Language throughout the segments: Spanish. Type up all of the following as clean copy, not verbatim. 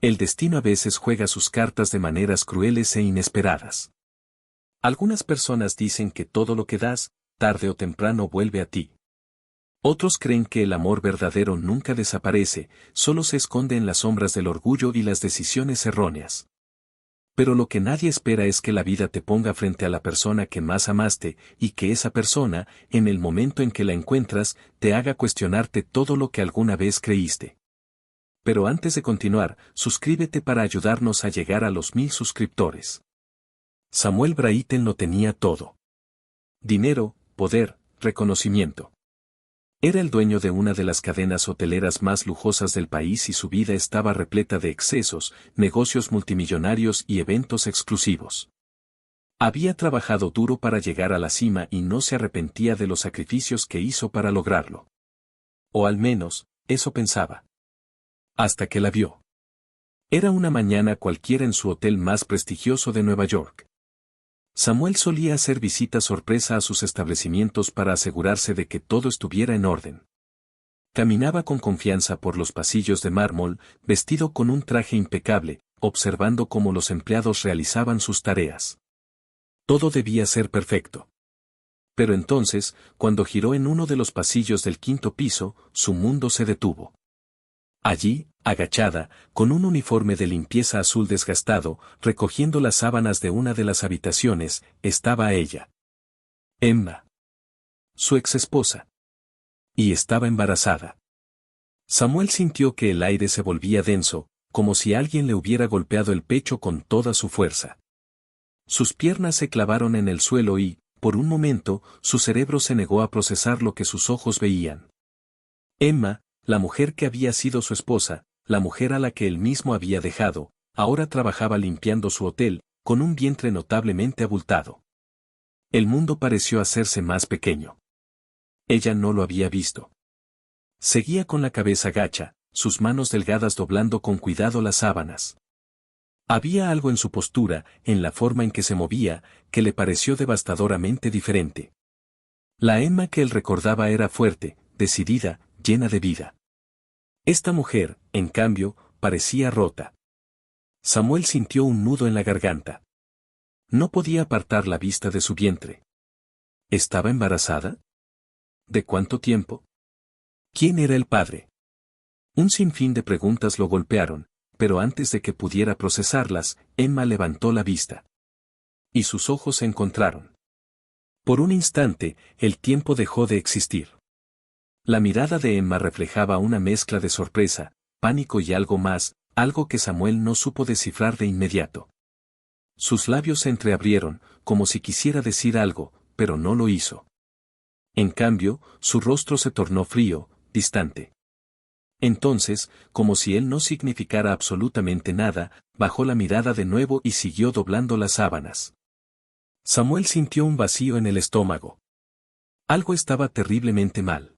El destino a veces juega sus cartas de maneras crueles e inesperadas. Algunas personas dicen que todo lo que das, tarde o temprano vuelve a ti. Otros creen que el amor verdadero nunca desaparece, solo se esconde en las sombras del orgullo y las decisiones erróneas. Pero lo que nadie espera es que la vida te ponga frente a la persona que más amaste, y que esa persona, en el momento en que la encuentras, te haga cuestionarte todo lo que alguna vez creíste. Pero antes de continuar, suscríbete para ayudarnos a llegar a los 1000 suscriptores. Samuel Brayton lo tenía todo. Dinero, poder, reconocimiento. Era el dueño de una de las cadenas hoteleras más lujosas del país y su vida estaba repleta de excesos, negocios multimillonarios y eventos exclusivos. Había trabajado duro para llegar a la cima y no se arrepentía de los sacrificios que hizo para lograrlo. O al menos, eso pensaba. Hasta que la vio. Era una mañana cualquiera en su hotel más prestigioso de Nueva York. Samuel solía hacer visitas sorpresa a sus establecimientos para asegurarse de que todo estuviera en orden. Caminaba con confianza por los pasillos de mármol, vestido con un traje impecable, observando cómo los empleados realizaban sus tareas. Todo debía ser perfecto. Pero entonces, cuando giró en uno de los pasillos del 5º piso, su mundo se detuvo. Allí, agachada, con un uniforme de limpieza azul desgastado, recogiendo las sábanas de una de las habitaciones, estaba ella. Emma. Su exesposa. Y estaba embarazada. Samuel sintió que el aire se volvía denso, como si alguien le hubiera golpeado el pecho con toda su fuerza. Sus piernas se clavaron en el suelo y, por un momento, su cerebro se negó a procesar lo que sus ojos veían. Emma, la mujer que había sido su esposa, la mujer a la que él mismo había dejado, ahora trabajaba limpiando su hotel, con un vientre notablemente abultado. El mundo pareció hacerse más pequeño. Ella no lo había visto. Seguía con la cabeza gacha, sus manos delgadas doblando con cuidado las sábanas. Había algo en su postura, en la forma en que se movía, que le pareció devastadoramente diferente. La Emma que él recordaba era fuerte, decidida, llena de vida. Esta mujer, en cambio, parecía rota. Samuel sintió un nudo en la garganta. No podía apartar la vista de su vientre. ¿Estaba embarazada? ¿De cuánto tiempo? ¿Quién era el padre? Un sinfín de preguntas lo golpearon, pero antes de que pudiera procesarlas, Emma levantó la vista. Y sus ojos se encontraron. Por un instante, el tiempo dejó de existir. La mirada de Emma reflejaba una mezcla de sorpresa, pánico y algo más, algo que Samuel no supo descifrar de inmediato. Sus labios se entreabrieron, como si quisiera decir algo, pero no lo hizo. En cambio, su rostro se tornó frío, distante. Entonces, como si él no significara absolutamente nada, bajó la mirada de nuevo y siguió doblando las sábanas. Samuel sintió un vacío en el estómago. Algo estaba terriblemente mal.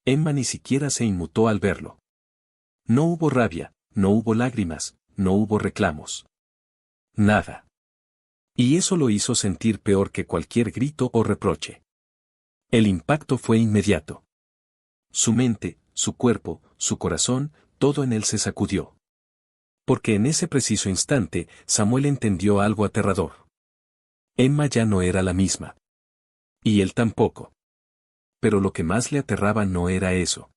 Emma ni siquiera se inmutó al verlo. No hubo rabia, no hubo lágrimas, no hubo reclamos. Nada. Y eso lo hizo sentir peor que cualquier grito o reproche. El impacto fue inmediato. Su mente, su cuerpo, su corazón, todo en él se sacudió. Porque en ese preciso instante, Samuel entendió algo aterrador. Emma ya no era la misma. Y él tampoco. Pero lo que más le aterraba no era eso.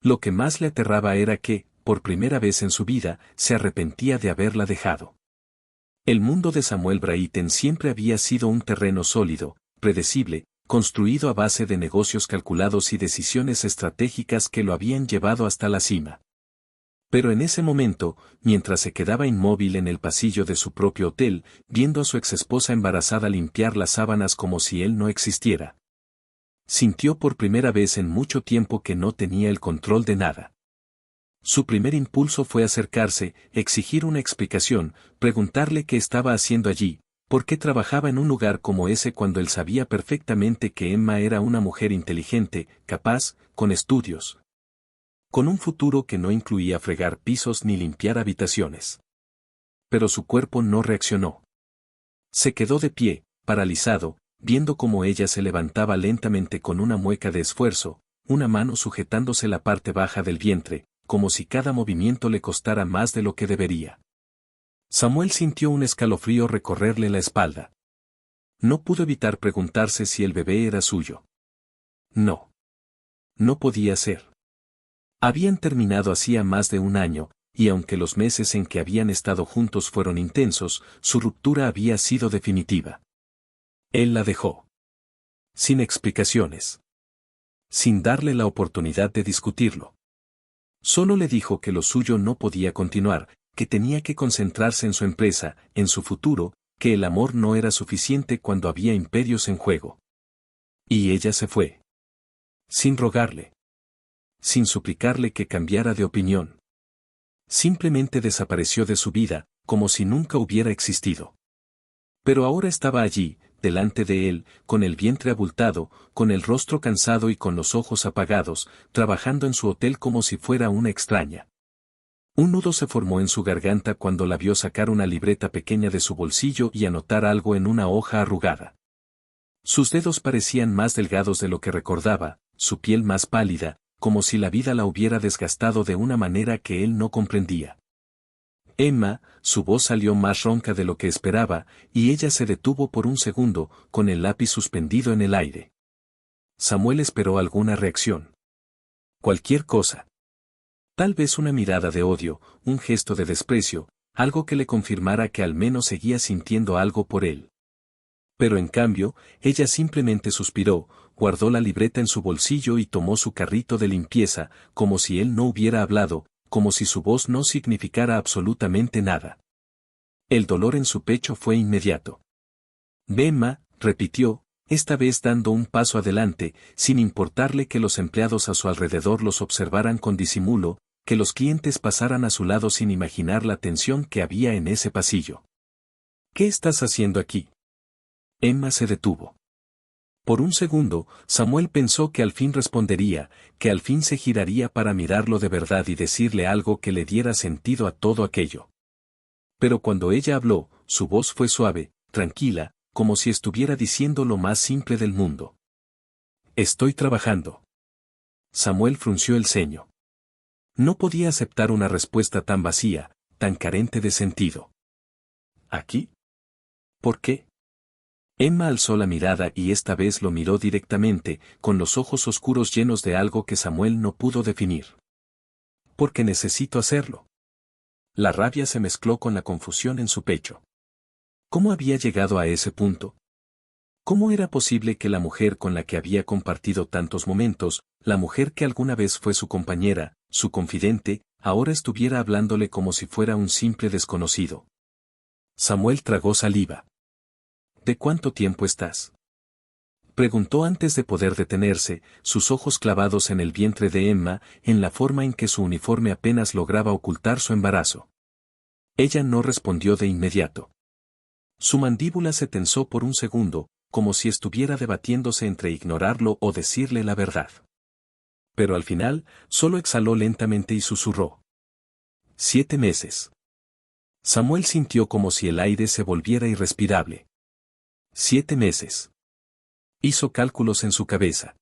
Lo que más le aterraba era que, por primera vez en su vida, se arrepentía de haberla dejado. El mundo de Samuel Brayton siempre había sido un terreno sólido, predecible, construido a base de negocios calculados y decisiones estratégicas que lo habían llevado hasta la cima. Pero en ese momento, mientras se quedaba inmóvil en el pasillo de su propio hotel, viendo a su exesposa embarazada limpiar las sábanas como si él no existiera, sintió por primera vez en mucho tiempo que no tenía el control de nada. Su primer impulso fue acercarse, exigir una explicación, preguntarle qué estaba haciendo allí, por qué trabajaba en un lugar como ese cuando él sabía perfectamente que Emma era una mujer inteligente, capaz, con estudios, con un futuro que no incluía fregar pisos ni limpiar habitaciones. Pero su cuerpo no reaccionó. Se quedó de pie, paralizado, viendo cómo ella se levantaba lentamente con una mueca de esfuerzo, una mano sujetándose la parte baja del vientre, como si cada movimiento le costara más de lo que debería. Samuel sintió un escalofrío recorrerle la espalda. No pudo evitar preguntarse si el bebé era suyo. No. No podía ser. Habían terminado hacía más de un año, y aunque los meses en que habían estado juntos fueron intensos, su ruptura había sido definitiva. Él la dejó. Sin explicaciones. Sin darle la oportunidad de discutirlo. Solo le dijo que lo suyo no podía continuar, que tenía que concentrarse en su empresa, en su futuro, que el amor no era suficiente cuando había imperios en juego. Y ella se fue. Sin rogarle. Sin suplicarle que cambiara de opinión. Simplemente desapareció de su vida, como si nunca hubiera existido. Pero ahora estaba allí, delante de él, con el vientre abultado, con el rostro cansado y con los ojos apagados, trabajando en su hotel como si fuera una extraña. Un nudo se formó en su garganta cuando la vio sacar una libreta pequeña de su bolsillo y anotar algo en una hoja arrugada. Sus dedos parecían más delgados de lo que recordaba, su piel más pálida, como si la vida la hubiera desgastado de una manera que él no comprendía. Emma, su voz salió más ronca de lo que esperaba, y ella se detuvo por un segundo, con el lápiz suspendido en el aire. Samuel esperó alguna reacción. Cualquier cosa. Tal vez una mirada de odio, un gesto de desprecio, algo que le confirmara que al menos seguía sintiendo algo por él. Pero en cambio, ella simplemente suspiró, guardó la libreta en su bolsillo y tomó su carrito de limpieza, como si él no hubiera hablado, como si su voz no significara absolutamente nada. El dolor en su pecho fue inmediato. Emma, repitió, esta vez dando un paso adelante, sin importarle que los empleados a su alrededor los observaran con disimulo, que los clientes pasaran a su lado sin imaginar la tensión que había en ese pasillo. ¿Qué estás haciendo aquí? Emma se detuvo. Por un segundo, Samuel pensó que al fin respondería, que al fin se giraría para mirarlo de verdad y decirle algo que le diera sentido a todo aquello. Pero cuando ella habló, su voz fue suave, tranquila, como si estuviera diciendo lo más simple del mundo. Estoy trabajando. Samuel frunció el ceño. No podía aceptar una respuesta tan vacía, tan carente de sentido. ¿Aquí? ¿Por qué? Emma alzó la mirada y esta vez lo miró directamente, con los ojos oscuros llenos de algo que Samuel no pudo definir. Porque necesito hacerlo. La rabia se mezcló con la confusión en su pecho. ¿Cómo había llegado a ese punto? ¿Cómo era posible que la mujer con la que había compartido tantos momentos, la mujer que alguna vez fue su compañera, su confidente, ahora estuviera hablándole como si fuera un simple desconocido? Samuel tragó saliva. ¿De cuánto tiempo estás? Preguntó antes de poder detenerse, sus ojos clavados en el vientre de Emma, en la forma en que su uniforme apenas lograba ocultar su embarazo. Ella no respondió de inmediato. Su mandíbula se tensó por un segundo, como si estuviera debatiéndose entre ignorarlo o decirle la verdad. Pero al final, solo exhaló lentamente y susurró. 7 meses. Samuel sintió como si el aire se volviera irrespirable. 7 meses. Hizo cálculos en su cabeza.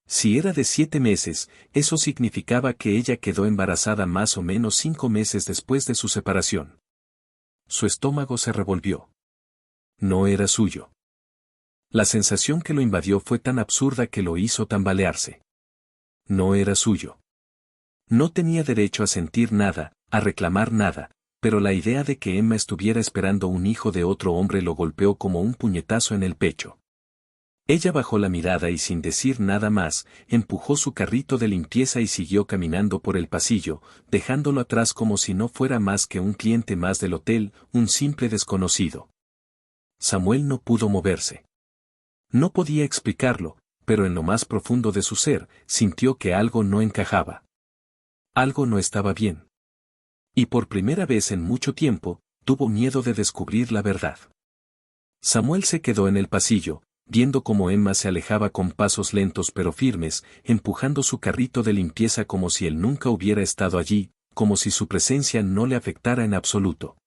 Si era de 7 meses, eso significaba que ella quedó embarazada más o menos 5 meses después de su separación. Su estómago se revolvió. No era suyo. La sensación que lo invadió fue tan absurda que lo hizo tambalearse. No era suyo. No tenía derecho a sentir nada, a reclamar nada, pero la idea de que Emma estuviera esperando un hijo de otro hombre lo golpeó como un puñetazo en el pecho. Ella bajó la mirada y sin decir nada más, empujó su carrito de limpieza y siguió caminando por el pasillo, dejándolo atrás como si no fuera más que un cliente más del hotel, un simple desconocido. Samuel no pudo moverse. No podía explicarlo, pero en lo más profundo de su ser, sintió que algo no encajaba. Algo no estaba bien. Y por primera vez en mucho tiempo, tuvo miedo de descubrir la verdad. Samuel se quedó en el pasillo, viendo cómo Emma se alejaba con pasos lentos pero firmes, empujando su carrito de limpieza como si él nunca hubiera estado allí, como si su presencia no le afectara en absoluto.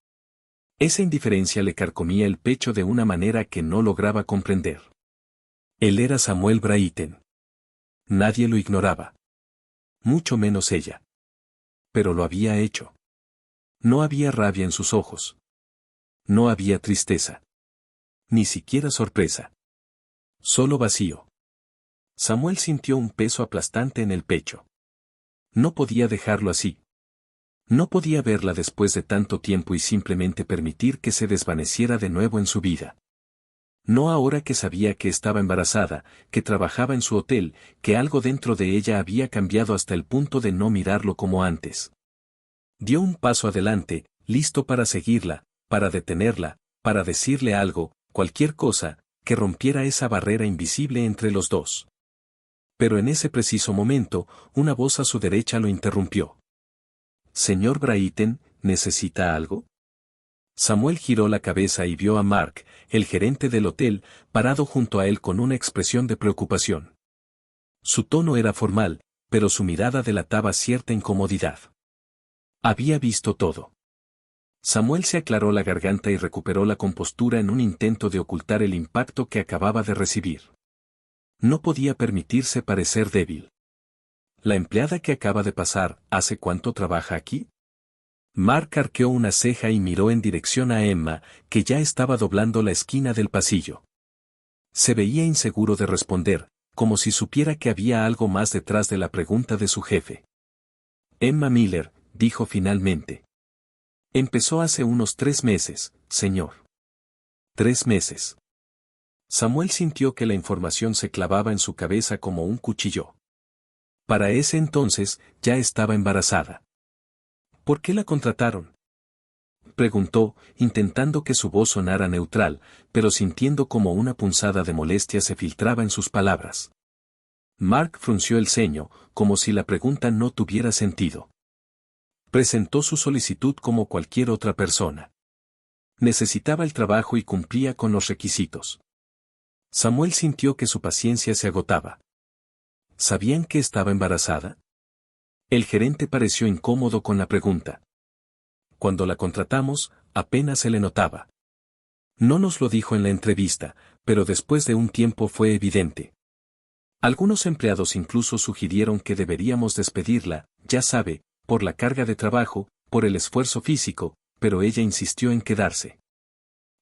Esa indiferencia le carcomía el pecho de una manera que no lograba comprender. Él era Samuel Brayton. Nadie lo ignoraba. Mucho menos ella. pero lo había hecho. No había rabia en sus ojos. No había tristeza. Ni siquiera sorpresa. Solo vacío. Samuel sintió un peso aplastante en el pecho. No podía dejarlo así. No podía verla después de tanto tiempo y simplemente permitir que se desvaneciera de nuevo en su vida. No ahora que sabía que estaba embarazada, que trabajaba en su hotel, que algo dentro de ella había cambiado hasta el punto de no mirarlo como antes. Dio un paso adelante, listo para seguirla, para detenerla, para decirle algo, cualquier cosa, que rompiera esa barrera invisible entre los dos. Pero en ese preciso momento, una voz a su derecha lo interrumpió. «Señor Brayton, ¿necesita algo?» Samuel giró la cabeza y vio a Mark, el gerente del hotel, parado junto a él con una expresión de preocupación. Su tono era formal, pero su mirada delataba cierta incomodidad. Había visto todo. Samuel se aclaró la garganta y recuperó la compostura en un intento de ocultar el impacto que acababa de recibir. No podía permitirse parecer débil. «¿La empleada que acaba de pasar, hace cuánto trabaja aquí?» Mark arqueó una ceja y miró en dirección a Emma, que ya estaba doblando la esquina del pasillo. Se veía inseguro de responder, como si supiera que había algo más detrás de la pregunta de su jefe. «Emma Miller», dijo finalmente. «Empezó hace unos 3 meses, señor». 3 meses. Samuel sintió que la información se clavaba en su cabeza como un cuchillo. Para ese entonces, ya estaba embarazada. ¿Por qué la contrataron?, preguntó, intentando que su voz sonara neutral, pero sintiendo como una punzada de molestia se filtraba en sus palabras. Mark frunció el ceño, como si la pregunta no tuviera sentido. Presentó su solicitud como cualquier otra persona. Necesitaba el trabajo y cumplía con los requisitos. Samuel sintió que su paciencia se agotaba. ¿Sabían que estaba embarazada? El gerente pareció incómodo con la pregunta. Cuando la contratamos, apenas se le notaba. No nos lo dijo en la entrevista, pero después de un tiempo fue evidente. Algunos empleados incluso sugirieron que deberíamos despedirla, ya sabe, por la carga de trabajo, por el esfuerzo físico, pero ella insistió en quedarse.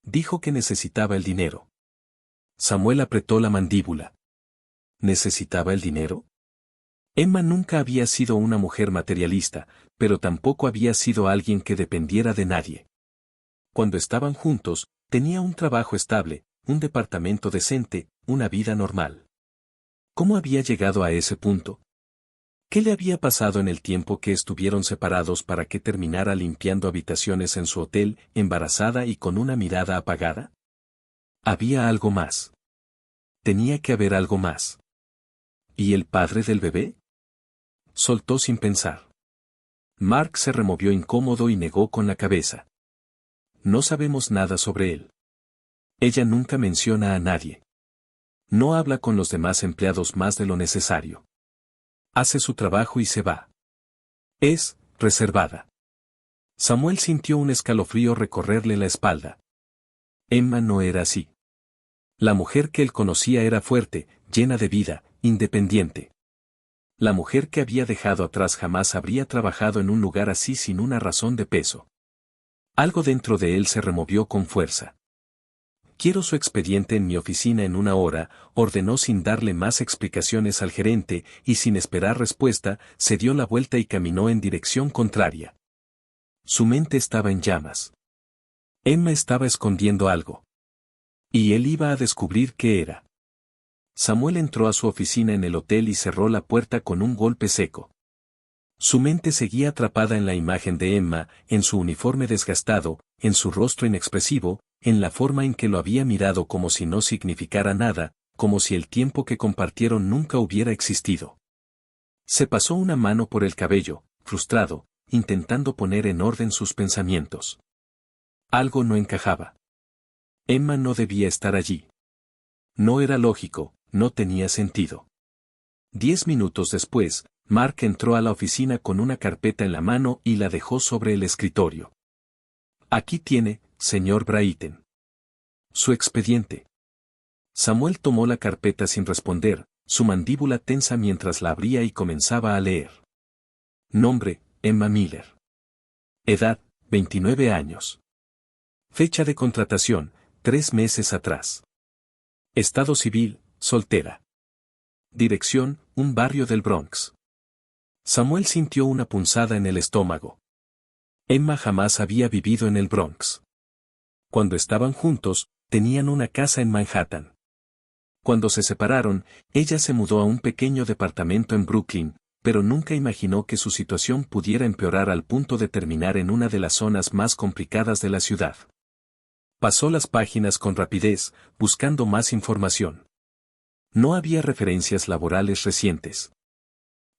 Dijo que necesitaba el dinero. Samuel apretó la mandíbula. ¿Necesitaba el dinero? Emma nunca había sido una mujer materialista, pero tampoco había sido alguien que dependiera de nadie. Cuando estaban juntos, tenía un trabajo estable, un departamento decente, una vida normal. ¿Cómo había llegado a ese punto? ¿Qué le había pasado en el tiempo que estuvieron separados para que terminara limpiando habitaciones en su hotel, embarazada y con una mirada apagada? Había algo más. Tenía que haber algo más. ¿Y el padre del bebé? Soltó sin pensar. Mark se removió incómodo y negó con la cabeza. No sabemos nada sobre él. Ella nunca menciona a nadie. No habla con los demás empleados más de lo necesario. Hace su trabajo y se va. Es reservada. Samuel sintió un escalofrío recorrerle la espalda. Emma no era así. La mujer que él conocía era fuerte, llena de vida, independiente. La mujer que había dejado atrás jamás habría trabajado en un lugar así sin una razón de peso. Algo dentro de él se removió con fuerza. «Quiero su expediente en mi oficina en 1 hora», ordenó sin darle más explicaciones al gerente, y sin esperar respuesta, se dio la vuelta y caminó en dirección contraria. Su mente estaba en llamas. Emma estaba escondiendo algo. Y él iba a descubrir qué era. Samuel entró a su oficina en el hotel y cerró la puerta con un golpe seco. Su mente seguía atrapada en la imagen de Emma, en su uniforme desgastado, en su rostro inexpresivo, en la forma en que lo había mirado como si no significara nada, como si el tiempo que compartieron nunca hubiera existido. Se pasó una mano por el cabello, frustrado, intentando poner en orden sus pensamientos. Algo no encajaba. Emma no debía estar allí. No era lógico, no tenía sentido. 10 minutos después, Mark entró a la oficina con una carpeta en la mano y la dejó sobre el escritorio. «Aquí tiene, señor Brayton. Su expediente». Samuel tomó la carpeta sin responder, su mandíbula tensa mientras la abría y comenzaba a leer. Nombre: Emma Miller. Edad, 29 años. Fecha de contratación, 3 meses atrás. Estado civil, soltera. Dirección, un barrio del Bronx. Samuel sintió una punzada en el estómago. Emma jamás había vivido en el Bronx. Cuando estaban juntos, tenían una casa en Manhattan. Cuando se separaron, ella se mudó a un pequeño departamento en Brooklyn, pero nunca imaginó que su situación pudiera empeorar al punto de terminar en una de las zonas más complicadas de la ciudad. Pasó las páginas con rapidez, buscando más información. No había referencias laborales recientes.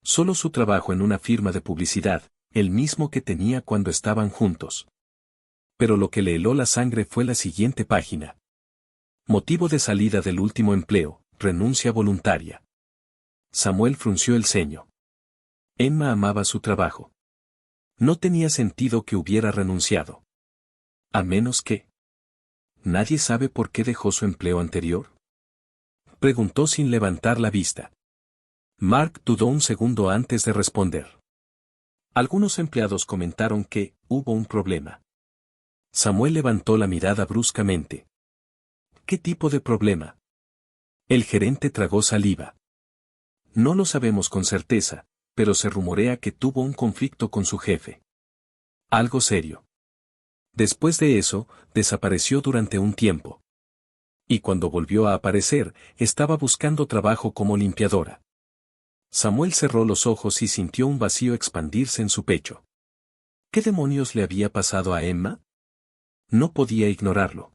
Solo su trabajo en una firma de publicidad, el mismo que tenía cuando estaban juntos. Pero lo que le heló la sangre fue la siguiente página. Motivo de salida del último empleo, renuncia voluntaria. Samuel frunció el ceño. Emma amaba su trabajo. No tenía sentido que hubiera renunciado. A menos que... ¿Nadie sabe por qué dejó su empleo anterior? Preguntó sin levantar la vista. Mark dudó un segundo antes de responder. Algunos empleados comentaron que hubo un problema. Samuel levantó la mirada bruscamente. ¿Qué tipo de problema? El gerente tragó saliva. No lo sabemos con certeza, pero se rumorea que tuvo un conflicto con su jefe. Algo serio. Después de eso, desapareció durante un tiempo. Y cuando volvió a aparecer, estaba buscando trabajo como limpiadora. Samuel cerró los ojos y sintió un vacío expandirse en su pecho. ¿Qué demonios le había pasado a Emma? No podía ignorarlo.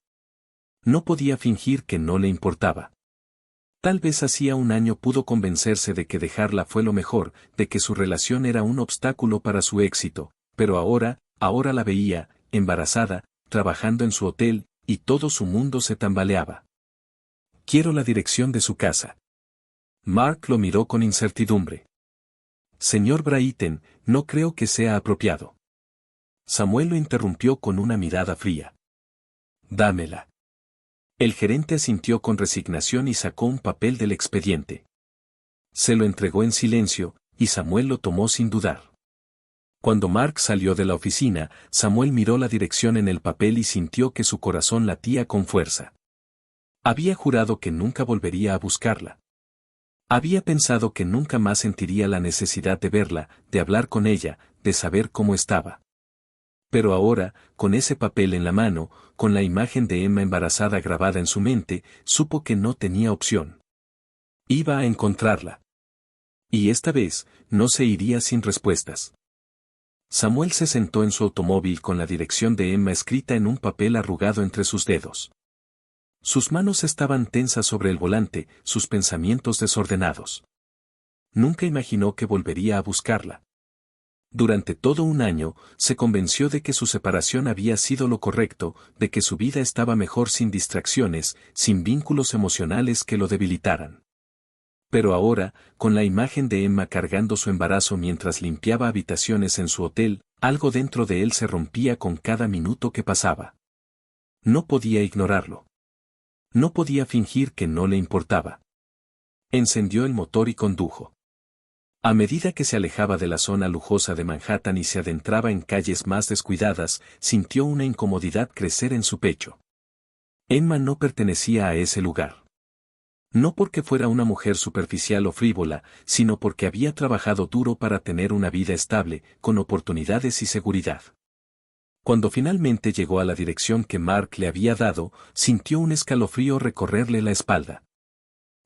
No podía fingir que no le importaba. Tal vez hacía un año pudo convencerse de que dejarla fue lo mejor, de que su relación era un obstáculo para su éxito, pero ahora la veía, embarazada, trabajando en su hotel, y todo su mundo se tambaleaba. Quiero la dirección de su casa. Mark lo miró con incertidumbre. Señor Brayton, no creo que sea apropiado. Samuel lo interrumpió con una mirada fría. Dámela. El gerente asintió con resignación y sacó un papel del expediente. Se lo entregó en silencio, y Samuel lo tomó sin dudar. Cuando Mark salió de la oficina, Samuel miró la dirección en el papel y sintió que su corazón latía con fuerza. Había jurado que nunca volvería a buscarla. Había pensado que nunca más sentiría la necesidad de verla, de hablar con ella, de saber cómo estaba. Pero ahora, con ese papel en la mano, con la imagen de Emma embarazada grabada en su mente, supo que no tenía opción. Iba a encontrarla. Y esta vez, no se iría sin respuestas. Samuel se sentó en su automóvil con la dirección de Emma escrita en un papel arrugado entre sus dedos. Sus manos estaban tensas sobre el volante, sus pensamientos desordenados. Nunca imaginó que volvería a buscarla. Durante todo un año, se convenció de que su separación había sido lo correcto, de que su vida estaba mejor sin distracciones, sin vínculos emocionales que lo debilitaran. Pero ahora, con la imagen de Emma cargando su embarazo mientras limpiaba habitaciones en su hotel, algo dentro de él se rompía con cada minuto que pasaba. No podía ignorarlo. No podía fingir que no le importaba. Encendió el motor y condujo. A medida que se alejaba de la zona lujosa de Manhattan y se adentraba en calles más descuidadas, sintió una incomodidad crecer en su pecho. Emma no pertenecía a ese lugar. No porque fuera una mujer superficial o frívola, sino porque había trabajado duro para tener una vida estable, con oportunidades y seguridad. Cuando finalmente llegó a la dirección que Mark le había dado, sintió un escalofrío recorrerle la espalda.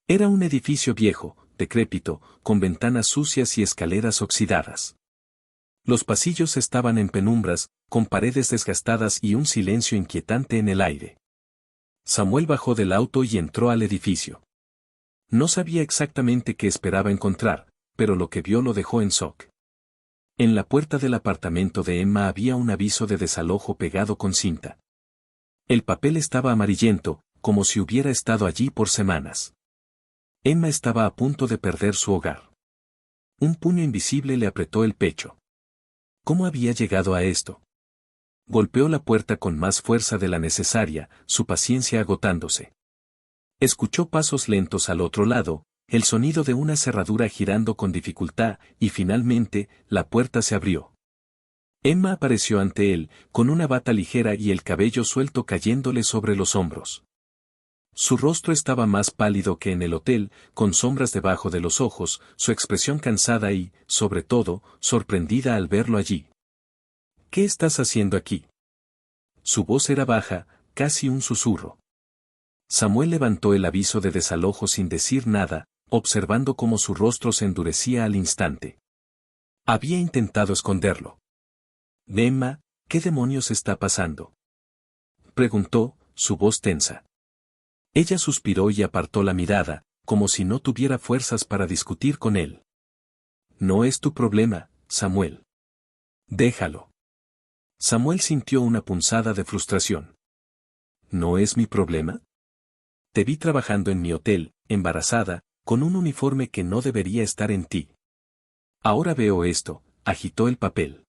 Era un edificio viejo, decrépito, con ventanas sucias y escaleras oxidadas. Los pasillos estaban en penumbras, con paredes desgastadas y un silencio inquietante en el aire. Samuel bajó del auto y entró al edificio. No sabía exactamente qué esperaba encontrar, pero lo que vio lo dejó en shock. En la puerta del apartamento de Emma había un aviso de desalojo pegado con cinta. El papel estaba amarillento, como si hubiera estado allí por semanas. Emma estaba a punto de perder su hogar. Un puño invisible le apretó el pecho. ¿Cómo había llegado a esto? Golpeó la puerta con más fuerza de la necesaria, su paciencia agotándose. Escuchó pasos lentos al otro lado, el sonido de una cerradura girando con dificultad, y finalmente, la puerta se abrió. Emma apareció ante él, con una bata ligera y el cabello suelto cayéndole sobre los hombros. Su rostro estaba más pálido que en el hotel, con sombras debajo de los ojos, su expresión cansada y, sobre todo, sorprendida al verlo allí. ¿Qué estás haciendo aquí? Su voz era baja, casi un susurro. Samuel levantó el aviso de desalojo sin decir nada, observando cómo su rostro se endurecía al instante. Había intentado esconderlo. Emma, ¿qué demonios está pasando? Preguntó, su voz tensa. Ella suspiró y apartó la mirada, como si no tuviera fuerzas para discutir con él. No es tu problema, Samuel. Déjalo. Samuel sintió una punzada de frustración. ¿No es mi problema? Te vi trabajando en mi hotel, embarazada, con un uniforme que no debería estar en ti. Ahora veo esto, agitó el papel.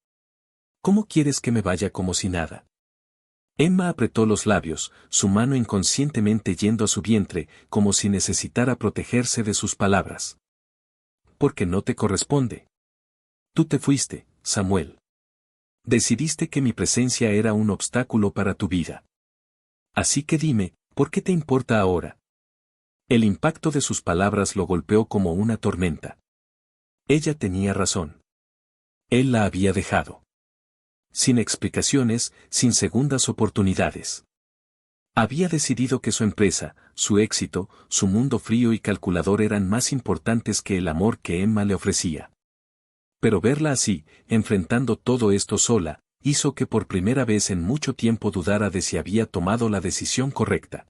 ¿Cómo quieres que me vaya como si nada? Emma apretó los labios, su mano inconscientemente yendo a su vientre, como si necesitara protegerse de sus palabras. Porque no te corresponde. Tú te fuiste, Samuel. Decidiste que mi presencia era un obstáculo para tu vida. Así que dime, ¿por qué te importa ahora? El impacto de sus palabras lo golpeó como una tormenta. Ella tenía razón. Él la había dejado. Sin explicaciones, sin segundas oportunidades. Había decidido que su empresa, su éxito, su mundo frío y calculador eran más importantes que el amor que Emma le ofrecía. Pero verla así, enfrentando todo esto sola, hizo que por primera vez en mucho tiempo dudara de si había tomado la decisión correcta.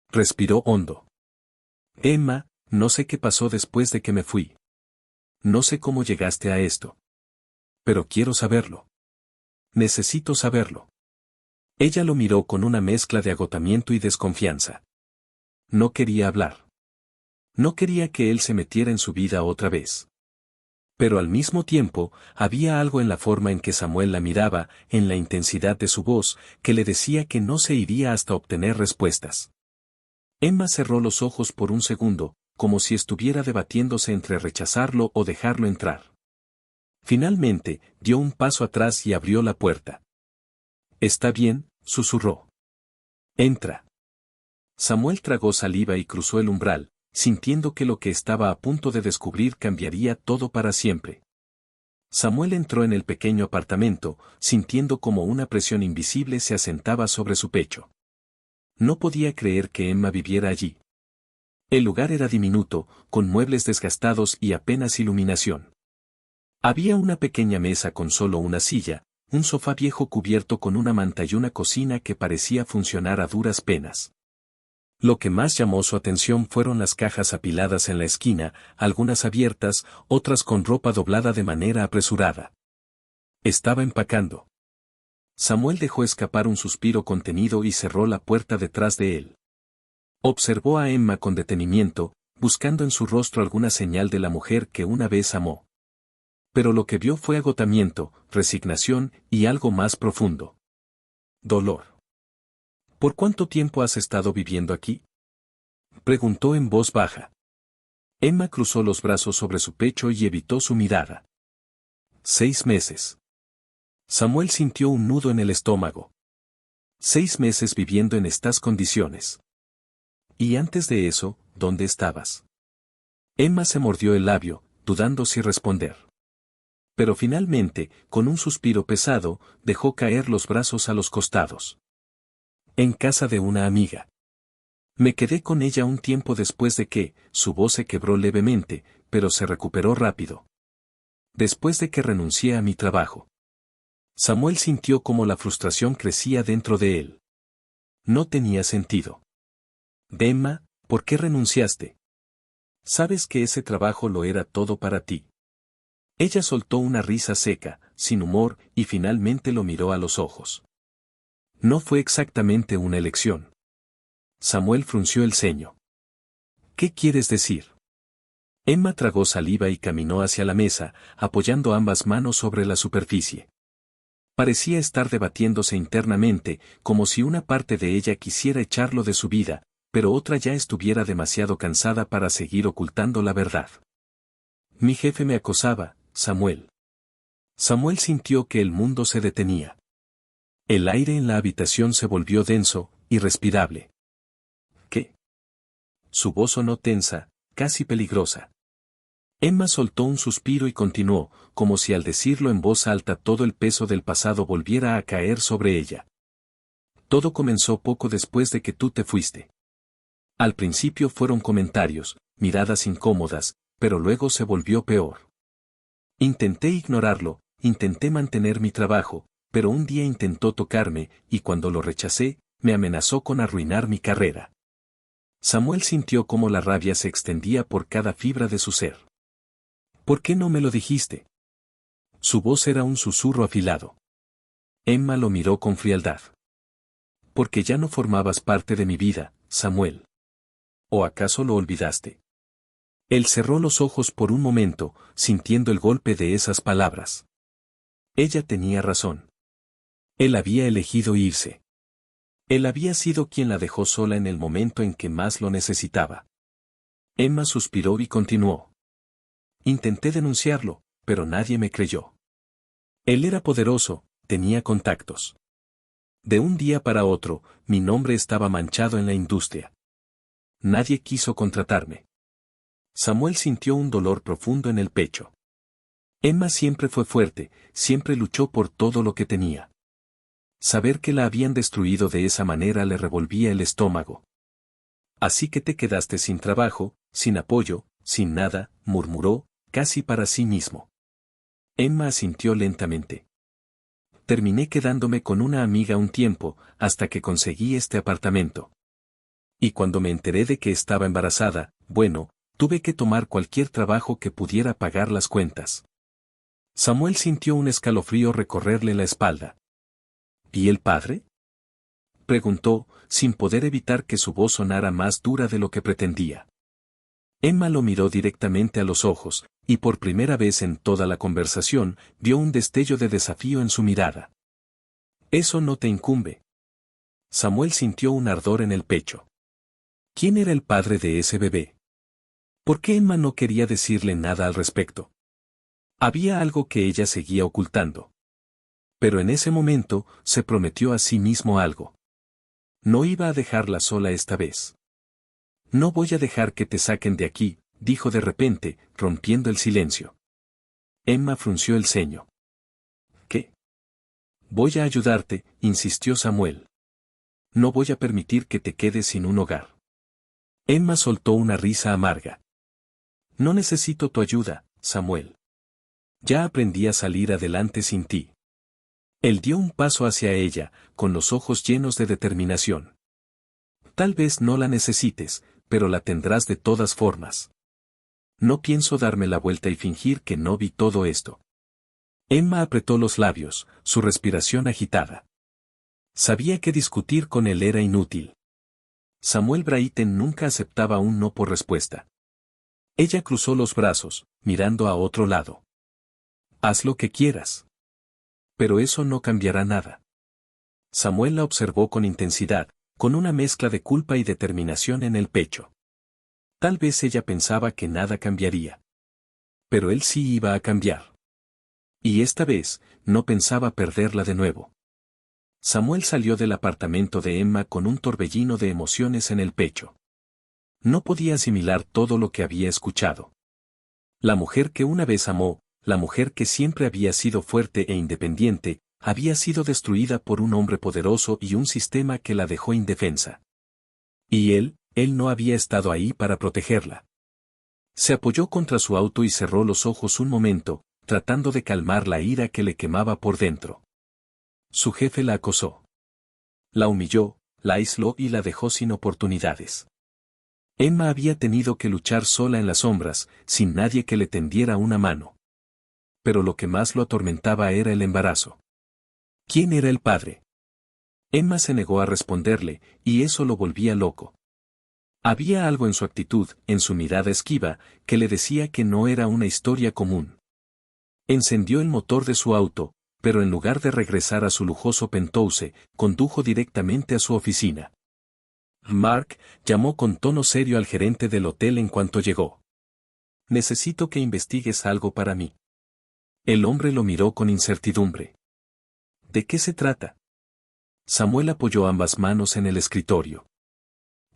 Respiró hondo. Emma, no sé qué pasó después de que me fui. No sé cómo llegaste a esto. Pero quiero saberlo. Necesito saberlo. Ella lo miró con una mezcla de agotamiento y desconfianza. No quería hablar. No quería que él se metiera en su vida otra vez. Pero al mismo tiempo, había algo en la forma en que Samuel la miraba, en la intensidad de su voz, que le decía que no se iría hasta obtener respuestas. Emma cerró los ojos por un segundo, como si estuviera debatiéndose entre rechazarlo o dejarlo entrar. Finalmente, dio un paso atrás y abrió la puerta. Está bien, susurró. Entra. Samuel tragó saliva y cruzó el umbral, sintiendo que lo que estaba a punto de descubrir cambiaría todo para siempre. Samuel entró en el pequeño apartamento, sintiendo como una presión invisible se asentaba sobre su pecho. No podía creer que Emma viviera allí. El lugar era diminuto, con muebles desgastados y apenas iluminación. Había una pequeña mesa con solo una silla, un sofá viejo cubierto con una manta y una cocina que parecía funcionar a duras penas. Lo que más llamó su atención fueron las cajas apiladas en la esquina, algunas abiertas, otras con ropa doblada de manera apresurada. Estaba empacando. Samuel dejó escapar un suspiro contenido y cerró la puerta detrás de él. Observó a Emma con detenimiento, buscando en su rostro alguna señal de la mujer que una vez amó. Pero lo que vio fue agotamiento, resignación y algo más profundo. Dolor. ¿Por cuánto tiempo has estado viviendo aquí? Preguntó en voz baja. Emma cruzó los brazos sobre su pecho y evitó su mirada. 6 meses. Samuel sintió un nudo en el estómago. 6 meses viviendo en estas condiciones. Y antes de eso, ¿dónde estabas? Emma se mordió el labio, dudando si responder. Pero finalmente, con un suspiro pesado, dejó caer los brazos a los costados. En casa de una amiga. Me quedé con ella un tiempo después de que, su voz se quebró levemente, pero se recuperó rápido. Después de que renuncié a mi trabajo. Samuel sintió como la frustración crecía dentro de él. No tenía sentido. Emma, ¿por qué renunciaste? Sabes que ese trabajo lo era todo para ti. Ella soltó una risa seca, sin humor, y finalmente lo miró a los ojos. No fue exactamente una elección. Samuel frunció el ceño. ¿Qué quieres decir? Emma tragó saliva y caminó hacia la mesa, apoyando ambas manos sobre la superficie. Parecía estar debatiéndose internamente, como si una parte de ella quisiera echarlo de su vida, pero otra ya estuviera demasiado cansada para seguir ocultando la verdad. Mi jefe me acosaba, Samuel. Samuel sintió que el mundo se detenía. El aire en la habitación se volvió denso, irrespirable. ¿Qué? Su voz sonó tensa, casi peligrosa. Emma soltó un suspiro y continuó, como si al decirlo en voz alta todo el peso del pasado volviera a caer sobre ella. Todo comenzó poco después de que tú te fuiste. Al principio fueron comentarios, miradas incómodas, pero luego se volvió peor. Intenté ignorarlo, intenté mantener mi trabajo, pero un día intentó tocarme, y cuando lo rechacé, me amenazó con arruinar mi carrera. Samuel sintió cómo la rabia se extendía por cada fibra de su ser. ¿Por qué no me lo dijiste? Su voz era un susurro afilado. Emma lo miró con frialdad. Porque ya no formabas parte de mi vida, Samuel. ¿O acaso lo olvidaste? Él cerró los ojos por un momento, sintiendo el golpe de esas palabras. Ella tenía razón. Él había elegido irse. Él había sido quien la dejó sola en el momento en que más lo necesitaba. Emma suspiró y continuó. Intenté denunciarlo, pero nadie me creyó. Él era poderoso, tenía contactos. De un día para otro, mi nombre estaba manchado en la industria. Nadie quiso contratarme. Samuel sintió un dolor profundo en el pecho. Emma siempre fue fuerte, siempre luchó por todo lo que tenía. Saber que la habían destruido de esa manera le revolvía el estómago. Así que te quedaste sin trabajo, sin apoyo, sin nada, murmuró, casi para sí mismo. Emma asintió lentamente. Terminé quedándome con una amiga un tiempo, hasta que conseguí este apartamento. Y cuando me enteré de que estaba embarazada, bueno, tuve que tomar cualquier trabajo que pudiera pagar las cuentas. Samuel sintió un escalofrío recorrerle la espalda. ¿Y el padre? Preguntó, sin poder evitar que su voz sonara más dura de lo que pretendía. Emma lo miró directamente a los ojos, y por primera vez en toda la conversación, vio un destello de desafío en su mirada. Eso no te incumbe. Samuel sintió un ardor en el pecho. ¿Quién era el padre de ese bebé? ¿Por qué Emma no quería decirle nada al respecto? Había algo que ella seguía ocultando. Pero en ese momento, se prometió a sí mismo algo. No iba a dejarla sola esta vez. No voy a dejar que te saquen de aquí, dijo de repente, rompiendo el silencio. Emma frunció el ceño. ¿Qué? Voy a ayudarte, insistió Samuel. No voy a permitir que te quedes sin un hogar. Emma soltó una risa amarga. No necesito tu ayuda, Samuel. Ya aprendí a salir adelante sin ti. Él dio un paso hacia ella, con los ojos llenos de determinación. Tal vez no la necesites, pero la tendrás de todas formas. No pienso darme la vuelta y fingir que no vi todo esto. Emma apretó los labios, su respiración agitada. Sabía que discutir con él era inútil. Samuel Brayton nunca aceptaba un no por respuesta. Ella cruzó los brazos, mirando a otro lado. Haz lo que quieras. Pero eso no cambiará nada. Samuel la observó con intensidad, con una mezcla de culpa y determinación en el pecho. Tal vez ella pensaba que nada cambiaría. Pero él sí iba a cambiar. Y esta vez, no pensaba perderla de nuevo. Samuel salió del apartamento de Emma con un torbellino de emociones en el pecho. No podía asimilar todo lo que había escuchado. La mujer que una vez amó, la mujer que siempre había sido fuerte e independiente, había sido destruida por un hombre poderoso y un sistema que la dejó indefensa. Y él no había estado ahí para protegerla. Se apoyó contra su auto y cerró los ojos un momento, tratando de calmar la ira que le quemaba por dentro. Su jefe la acosó. La humilló, la aisló y la dejó sin oportunidades. Emma había tenido que luchar sola en las sombras, sin nadie que le tendiera una mano. Pero lo que más lo atormentaba era el embarazo. ¿Quién era el padre? Emma se negó a responderle, y eso lo volvía loco. Había algo en su actitud, en su mirada esquiva, que le decía que no era una historia común. Encendió el motor de su auto, pero en lugar de regresar a su lujoso penthouse, condujo directamente a su oficina. Mark llamó con tono serio al gerente del hotel en cuanto llegó. Necesito que investigues algo para mí. El hombre lo miró con incertidumbre. ¿De qué se trata? Samuel apoyó ambas manos en el escritorio.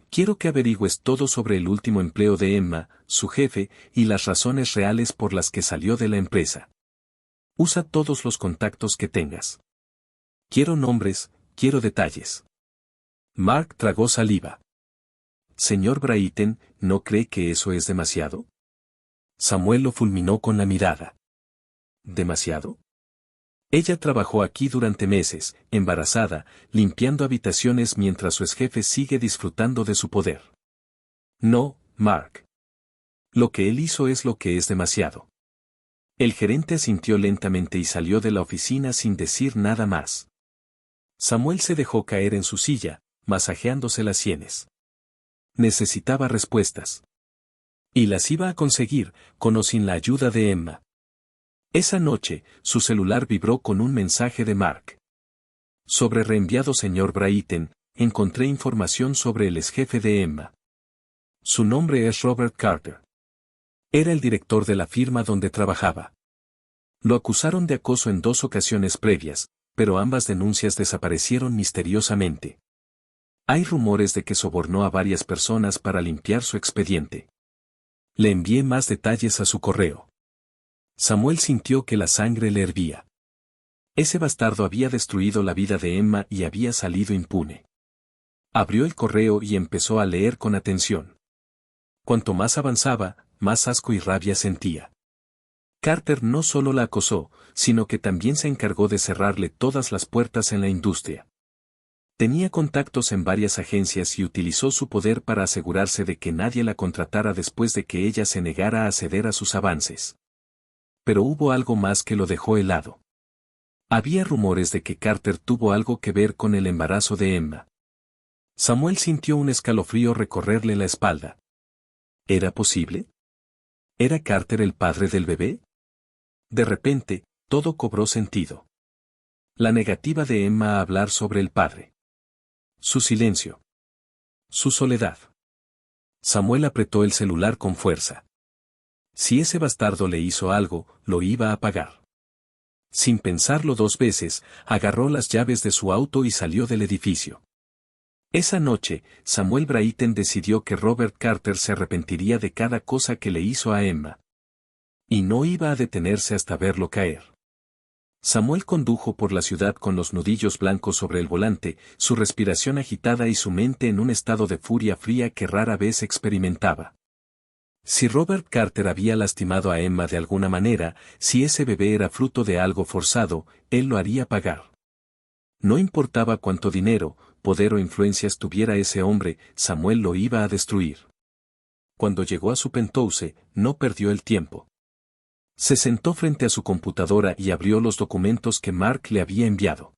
Quiero que averigües todo sobre el último empleo de Emma, su jefe, y las razones reales por las que salió de la empresa. Usa todos los contactos que tengas. Quiero nombres, quiero detalles. Mark tragó saliva. Señor Brayton, ¿no cree que eso es demasiado? Samuel lo fulminó con la mirada. ¿Demasiado? Ella trabajó aquí durante meses, embarazada, limpiando habitaciones mientras su exjefe sigue disfrutando de su poder. No, Mark. Lo que él hizo es lo que es demasiado. El gerente asintió lentamente y salió de la oficina sin decir nada más. Samuel se dejó caer en su silla, masajeándose las sienes. Necesitaba respuestas. Y las iba a conseguir, con o sin la ayuda de Emma. Esa noche, su celular vibró con un mensaje de Mark. Sobre reenviado señor Brayton, encontré información sobre el exjefe de Emma. Su nombre es Robert Carter. Era el director de la firma donde trabajaba. Lo acusaron de acoso en 2 ocasiones previas, pero ambas denuncias desaparecieron misteriosamente. Hay rumores de que sobornó a varias personas para limpiar su expediente. Le envié más detalles a su correo. Samuel sintió que la sangre le hervía. Ese bastardo había destruido la vida de Emma y había salido impune. Abrió el correo y empezó a leer con atención. Cuanto más avanzaba, más asco y rabia sentía. Carter no solo la acosó, sino que también se encargó de cerrarle todas las puertas en la industria. Tenía contactos en varias agencias y utilizó su poder para asegurarse de que nadie la contratara después de que ella se negara a ceder a sus avances. Pero hubo algo más que lo dejó helado. Había rumores de que Carter tuvo algo que ver con el embarazo de Emma. Samuel sintió un escalofrío recorrerle la espalda. ¿Era posible? ¿Era Carter el padre del bebé? De repente, todo cobró sentido. La negativa de Emma a hablar sobre el padre. Su silencio. Su soledad. Samuel apretó el celular con fuerza. Si ese bastardo le hizo algo, lo iba a pagar. Sin pensarlo 2 veces, agarró las llaves de su auto y salió del edificio. Esa noche, Samuel Brayton decidió que Robert Carter se arrepentiría de cada cosa que le hizo a Emma. Y no iba a detenerse hasta verlo caer. Samuel condujo por la ciudad con los nudillos blancos sobre el volante, su respiración agitada y su mente en un estado de furia fría que rara vez experimentaba. Si Robert Carter había lastimado a Emma de alguna manera, si ese bebé era fruto de algo forzado, él lo haría pagar. No importaba cuánto dinero, poder o influencias tuviera ese hombre, Samuel lo iba a destruir. Cuando llegó a su penthouse, no perdió el tiempo. Se sentó frente a su computadora y abrió los documentos que Mark le había enviado.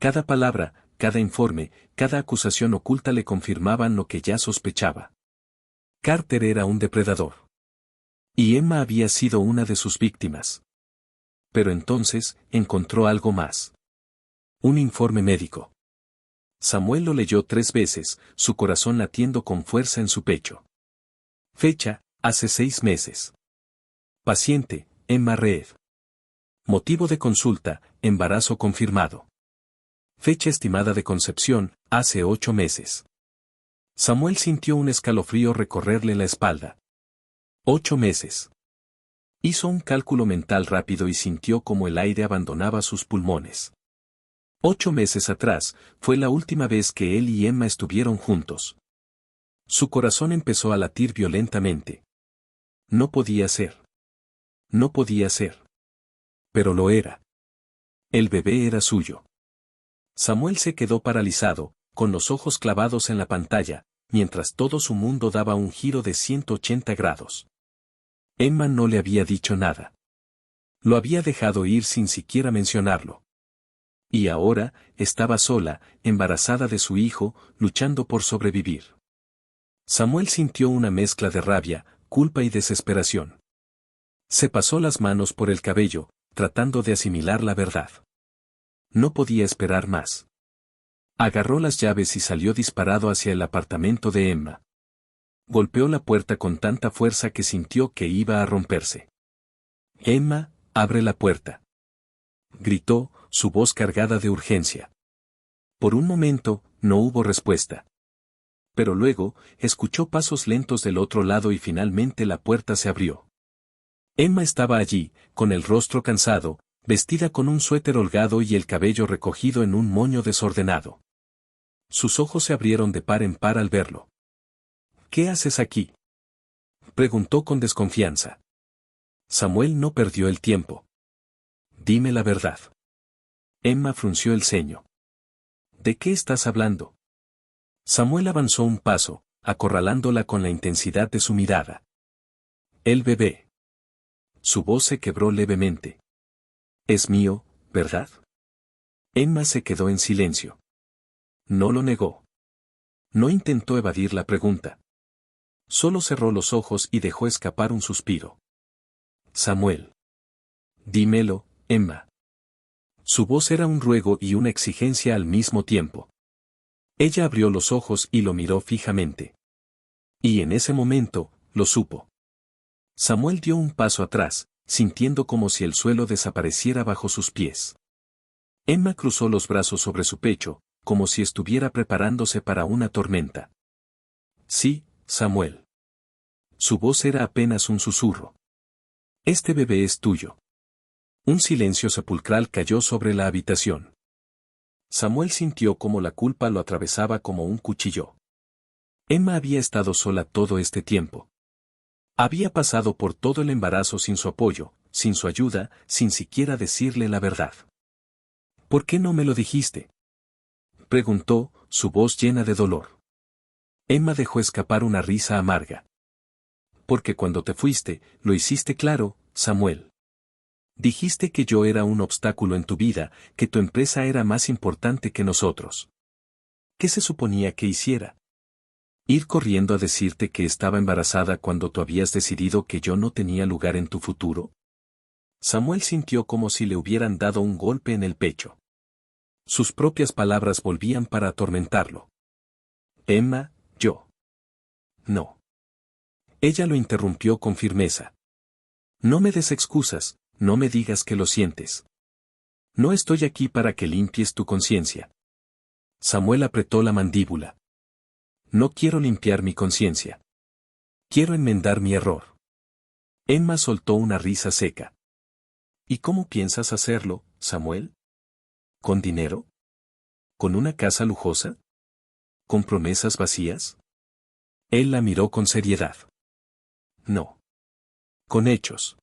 Cada palabra, cada informe, cada acusación oculta le confirmaban lo que ya sospechaba. Carter era un depredador. Y Emma había sido una de sus víctimas. Pero entonces, encontró algo más. Un informe médico. Samuel lo leyó 3 veces, su corazón latiendo con fuerza en su pecho. Fecha, hace 6 meses. Paciente, Emma Reed. Motivo de consulta, embarazo confirmado. Fecha estimada de concepción, hace 8 meses. Samuel sintió un escalofrío recorrerle la espalda. 8 meses. Hizo un cálculo mental rápido y sintió como el aire abandonaba sus pulmones. 8 meses atrás, fue la última vez que él y Emma estuvieron juntos. Su corazón empezó a latir violentamente. No podía ser. No podía ser. Pero lo era. El bebé era suyo. Samuel se quedó paralizado, con los ojos clavados en la pantalla, mientras todo su mundo daba un giro de 180 grados. Emma no le había dicho nada. Lo había dejado ir sin siquiera mencionarlo. Y ahora, estaba sola, embarazada de su hijo, luchando por sobrevivir. Samuel sintió una mezcla de rabia, culpa y desesperación. Se pasó las manos por el cabello, tratando de asimilar la verdad. No podía esperar más. Agarró las llaves y salió disparado hacia el apartamento de Emma. Golpeó la puerta con tanta fuerza que sintió que iba a romperse. Emma, Abre la puerta. Gritó, su voz cargada de urgencia. Por un momento, no hubo respuesta. Pero luego, escuchó pasos lentos del otro lado y finalmente la puerta se abrió. Emma estaba allí, con el rostro cansado, vestida con un suéter holgado y el cabello recogido en un moño desordenado. Sus ojos se abrieron de par en par al verlo. ¿Qué haces aquí?, preguntó con desconfianza. Samuel no perdió el tiempo. Dime la verdad. Emma frunció el ceño. ¿De qué estás hablando? Samuel avanzó un paso, acorralándola con la intensidad de su mirada. El bebé. Su voz se quebró levemente. Es mío, ¿verdad? Emma se quedó en silencio. No lo negó. No intentó evadir la pregunta. Solo cerró los ojos y dejó escapar un suspiro. Samuel. Dímelo, Emma. Su voz era un ruego y una exigencia al mismo tiempo. Ella abrió los ojos y lo miró fijamente. Y en ese momento, lo supo. Samuel dio un paso atrás, sintiendo como si el suelo desapareciera bajo sus pies. Emma cruzó los brazos sobre su pecho, como si estuviera preparándose para una tormenta. Sí, Samuel. Su voz era apenas un susurro. Este bebé es tuyo. Un silencio sepulcral cayó sobre la habitación. Samuel sintió como la culpa lo atravesaba como un cuchillo. Emma había estado sola todo este tiempo. Había pasado por todo el embarazo sin su apoyo, sin su ayuda, sin siquiera decirle la verdad. ¿Por qué no me lo dijiste?, preguntó, su voz llena de dolor. Emma dejó escapar una risa amarga. Porque cuando te fuiste, lo hiciste claro, Samuel. Dijiste que yo era un obstáculo en tu vida, que tu empresa era más importante que nosotros. ¿Qué se suponía que hiciera? ¿Ir corriendo a decirte que estaba embarazada cuando tú habías decidido que yo no tenía lugar en tu futuro? Samuel sintió como si le hubieran dado un golpe en el pecho. Sus propias palabras volvían para atormentarlo. Emma, yo. No. Ella lo interrumpió con firmeza. No me des excusas, no me digas que lo sientes. No estoy aquí para que limpies tu conciencia. Samuel apretó la mandíbula. No quiero limpiar mi conciencia. Quiero enmendar mi error. Emma soltó una risa seca. ¿Y cómo piensas hacerlo, Samuel? ¿Con dinero? ¿Con una casa lujosa? ¿Con promesas vacías? Él la miró con seriedad. No. Con hechos.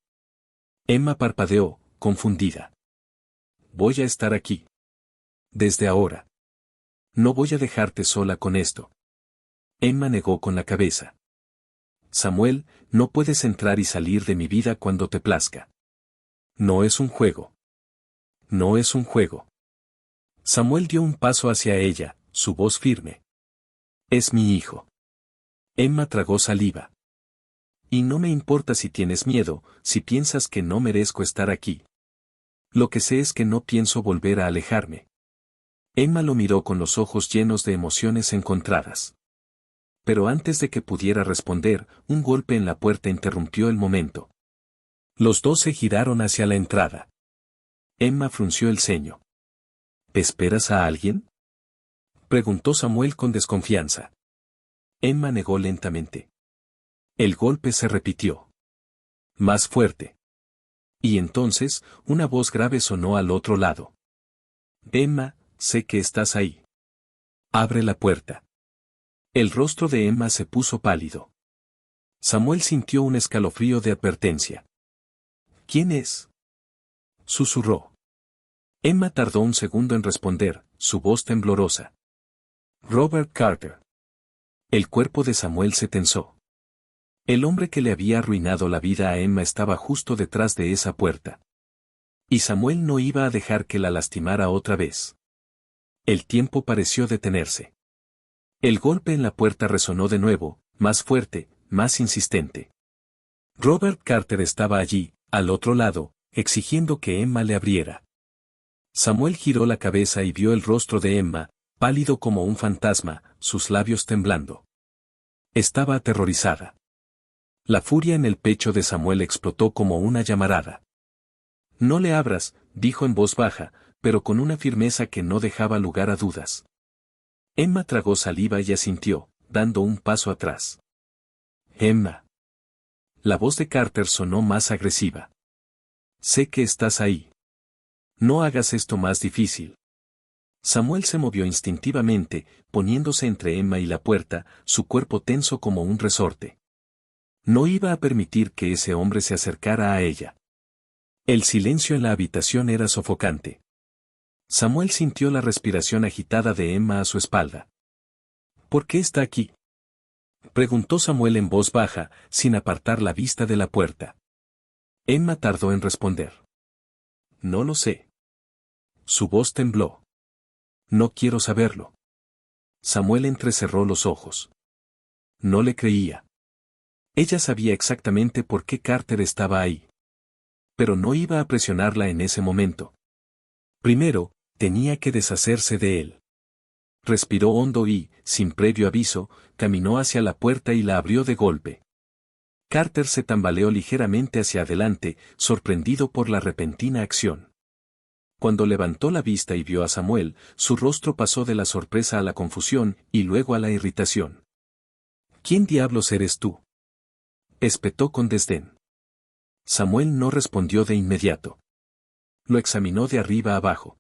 Emma parpadeó, confundida. Voy a estar aquí. Desde ahora. No voy a dejarte sola con esto. Emma negó con la cabeza. Samuel, no puedes entrar y salir de mi vida cuando te plazca. No es un juego. No es un juego. Samuel dio un paso hacia ella, su voz firme. Es mi hijo. Emma tragó saliva. Y no me importa si tienes miedo, si piensas que no merezco estar aquí. Lo que sé es que no pienso volver a alejarme. Emma lo miró con los ojos llenos de emociones encontradas. Pero antes de que pudiera responder, un golpe en la puerta interrumpió el momento. Los dos se giraron hacia la entrada. Emma frunció el ceño. ¿Esperas a alguien?, preguntó Samuel con desconfianza. Emma negó lentamente. El golpe se repitió. Más fuerte. Y entonces, una voz grave sonó al otro lado. Emma, sé que estás ahí. Abre la puerta. El rostro de Emma se puso pálido. Samuel sintió un escalofrío de advertencia. ¿Quién es?, susurró. Emma tardó un segundo en responder, su voz temblorosa. Robert Carter. El cuerpo de Samuel se tensó. El hombre que le había arruinado la vida a Emma estaba justo detrás de esa puerta. Y Samuel no iba a dejar que la lastimara otra vez. El tiempo pareció detenerse. El golpe en la puerta resonó de nuevo, más fuerte, más insistente. Robert Carter estaba allí, al otro lado, exigiendo que Emma le abriera. Samuel giró la cabeza y vio el rostro de Emma, pálido como un fantasma, sus labios temblando. Estaba aterrorizada. La furia en el pecho de Samuel explotó como una llamarada. No le abras, dijo en voz baja, pero con una firmeza que no dejaba lugar a dudas. Emma tragó saliva y asintió, dando un paso atrás. Emma. La voz de Carter sonó más agresiva. Sé que estás ahí. No hagas esto más difícil. Samuel se movió instintivamente, poniéndose entre Emma y la puerta, su cuerpo tenso como un resorte. No iba a permitir que ese hombre se acercara a ella. El silencio en la habitación era sofocante. Samuel sintió la respiración agitada de Emma a su espalda. ¿Por qué está aquí?, preguntó Samuel en voz baja, sin apartar la vista de la puerta. Emma tardó en responder. No lo sé. Su voz tembló. No quiero saberlo. Samuel entrecerró los ojos. No le creía. Ella sabía exactamente por qué Carter estaba ahí. Pero no iba a presionarla en ese momento. Primero, tenía que deshacerse de él. Respiró hondo y, sin previo aviso, caminó hacia la puerta y la abrió de golpe. Carter se tambaleó ligeramente hacia adelante, sorprendido por la repentina acción. Cuando levantó la vista y vio a Samuel, su rostro pasó de la sorpresa a la confusión y luego a la irritación. ¿Quién diablos eres tú?, espetó con desdén. Samuel no respondió de inmediato. Lo examinó de arriba abajo.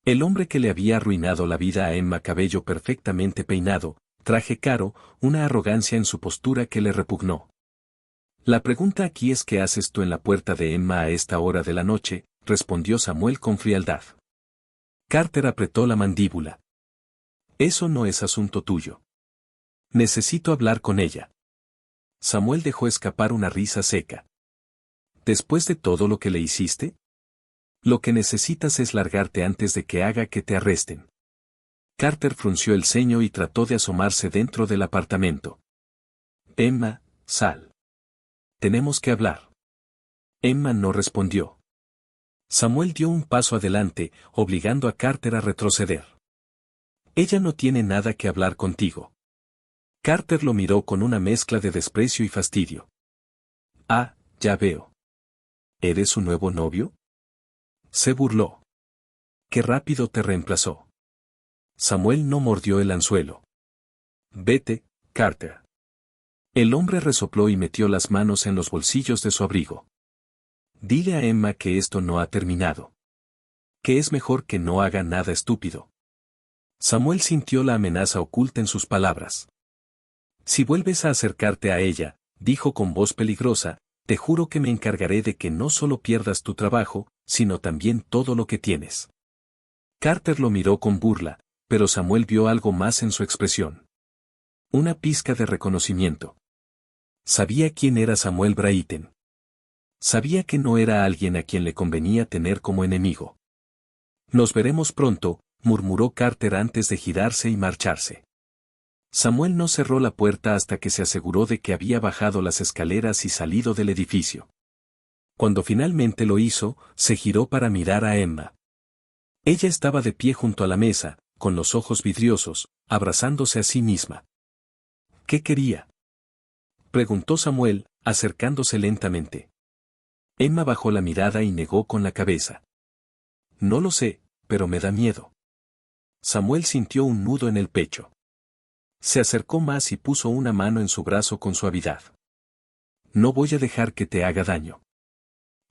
El hombre que le había arruinado la vida a Emma, cabello perfectamente peinado, traje caro, una arrogancia en su postura que le repugnó. La pregunta aquí es ¿qué haces tú en la puerta de Emma a esta hora de la noche?, respondió Samuel con frialdad. Carter apretó la mandíbula. Eso no es asunto tuyo. Necesito hablar con ella. Samuel dejó escapar una risa seca. ¿Después de todo lo que le hiciste? Lo que necesitas es largarte antes de que haga que te arresten. Carter frunció el ceño y trató de asomarse dentro del apartamento. Emma, sal. Tenemos que hablar. Emma no respondió. Samuel dio un paso adelante, obligando a Carter a retroceder. Ella no tiene nada que hablar contigo. Carter lo miró con una mezcla de desprecio y fastidio. Ah, ya veo. ¿Eres su nuevo novio?, se burló. Qué rápido te reemplazó. Samuel no mordió el anzuelo. Vete, Carter. El hombre resopló y metió las manos en los bolsillos de su abrigo. Dile a Emma que esto no ha terminado. Que es mejor que no haga nada estúpido. Samuel sintió la amenaza oculta en sus palabras. Si vuelves a acercarte a ella, dijo con voz peligrosa, te juro que me encargaré de que no solo pierdas tu trabajo, sino también todo lo que tienes. Carter lo miró con burla, pero Samuel vio algo más en su expresión. Una pizca de reconocimiento. Sabía quién era Samuel Brayton. Sabía que no era alguien a quien le convenía tener como enemigo. Nos veremos pronto, murmuró Carter antes de girarse y marcharse. Samuel no cerró la puerta hasta que se aseguró de que había bajado las escaleras y salido del edificio. Cuando finalmente lo hizo, se giró para mirar a Emma. Ella estaba de pie junto a la mesa, con los ojos vidriosos, abrazándose a sí misma. ¿Qué quería?, preguntó Samuel, acercándose lentamente. Emma bajó la mirada y negó con la cabeza. No lo sé, pero me da miedo. Samuel sintió un nudo en el pecho. Se acercó más y puso una mano en su brazo con suavidad. No voy a dejar que te haga daño.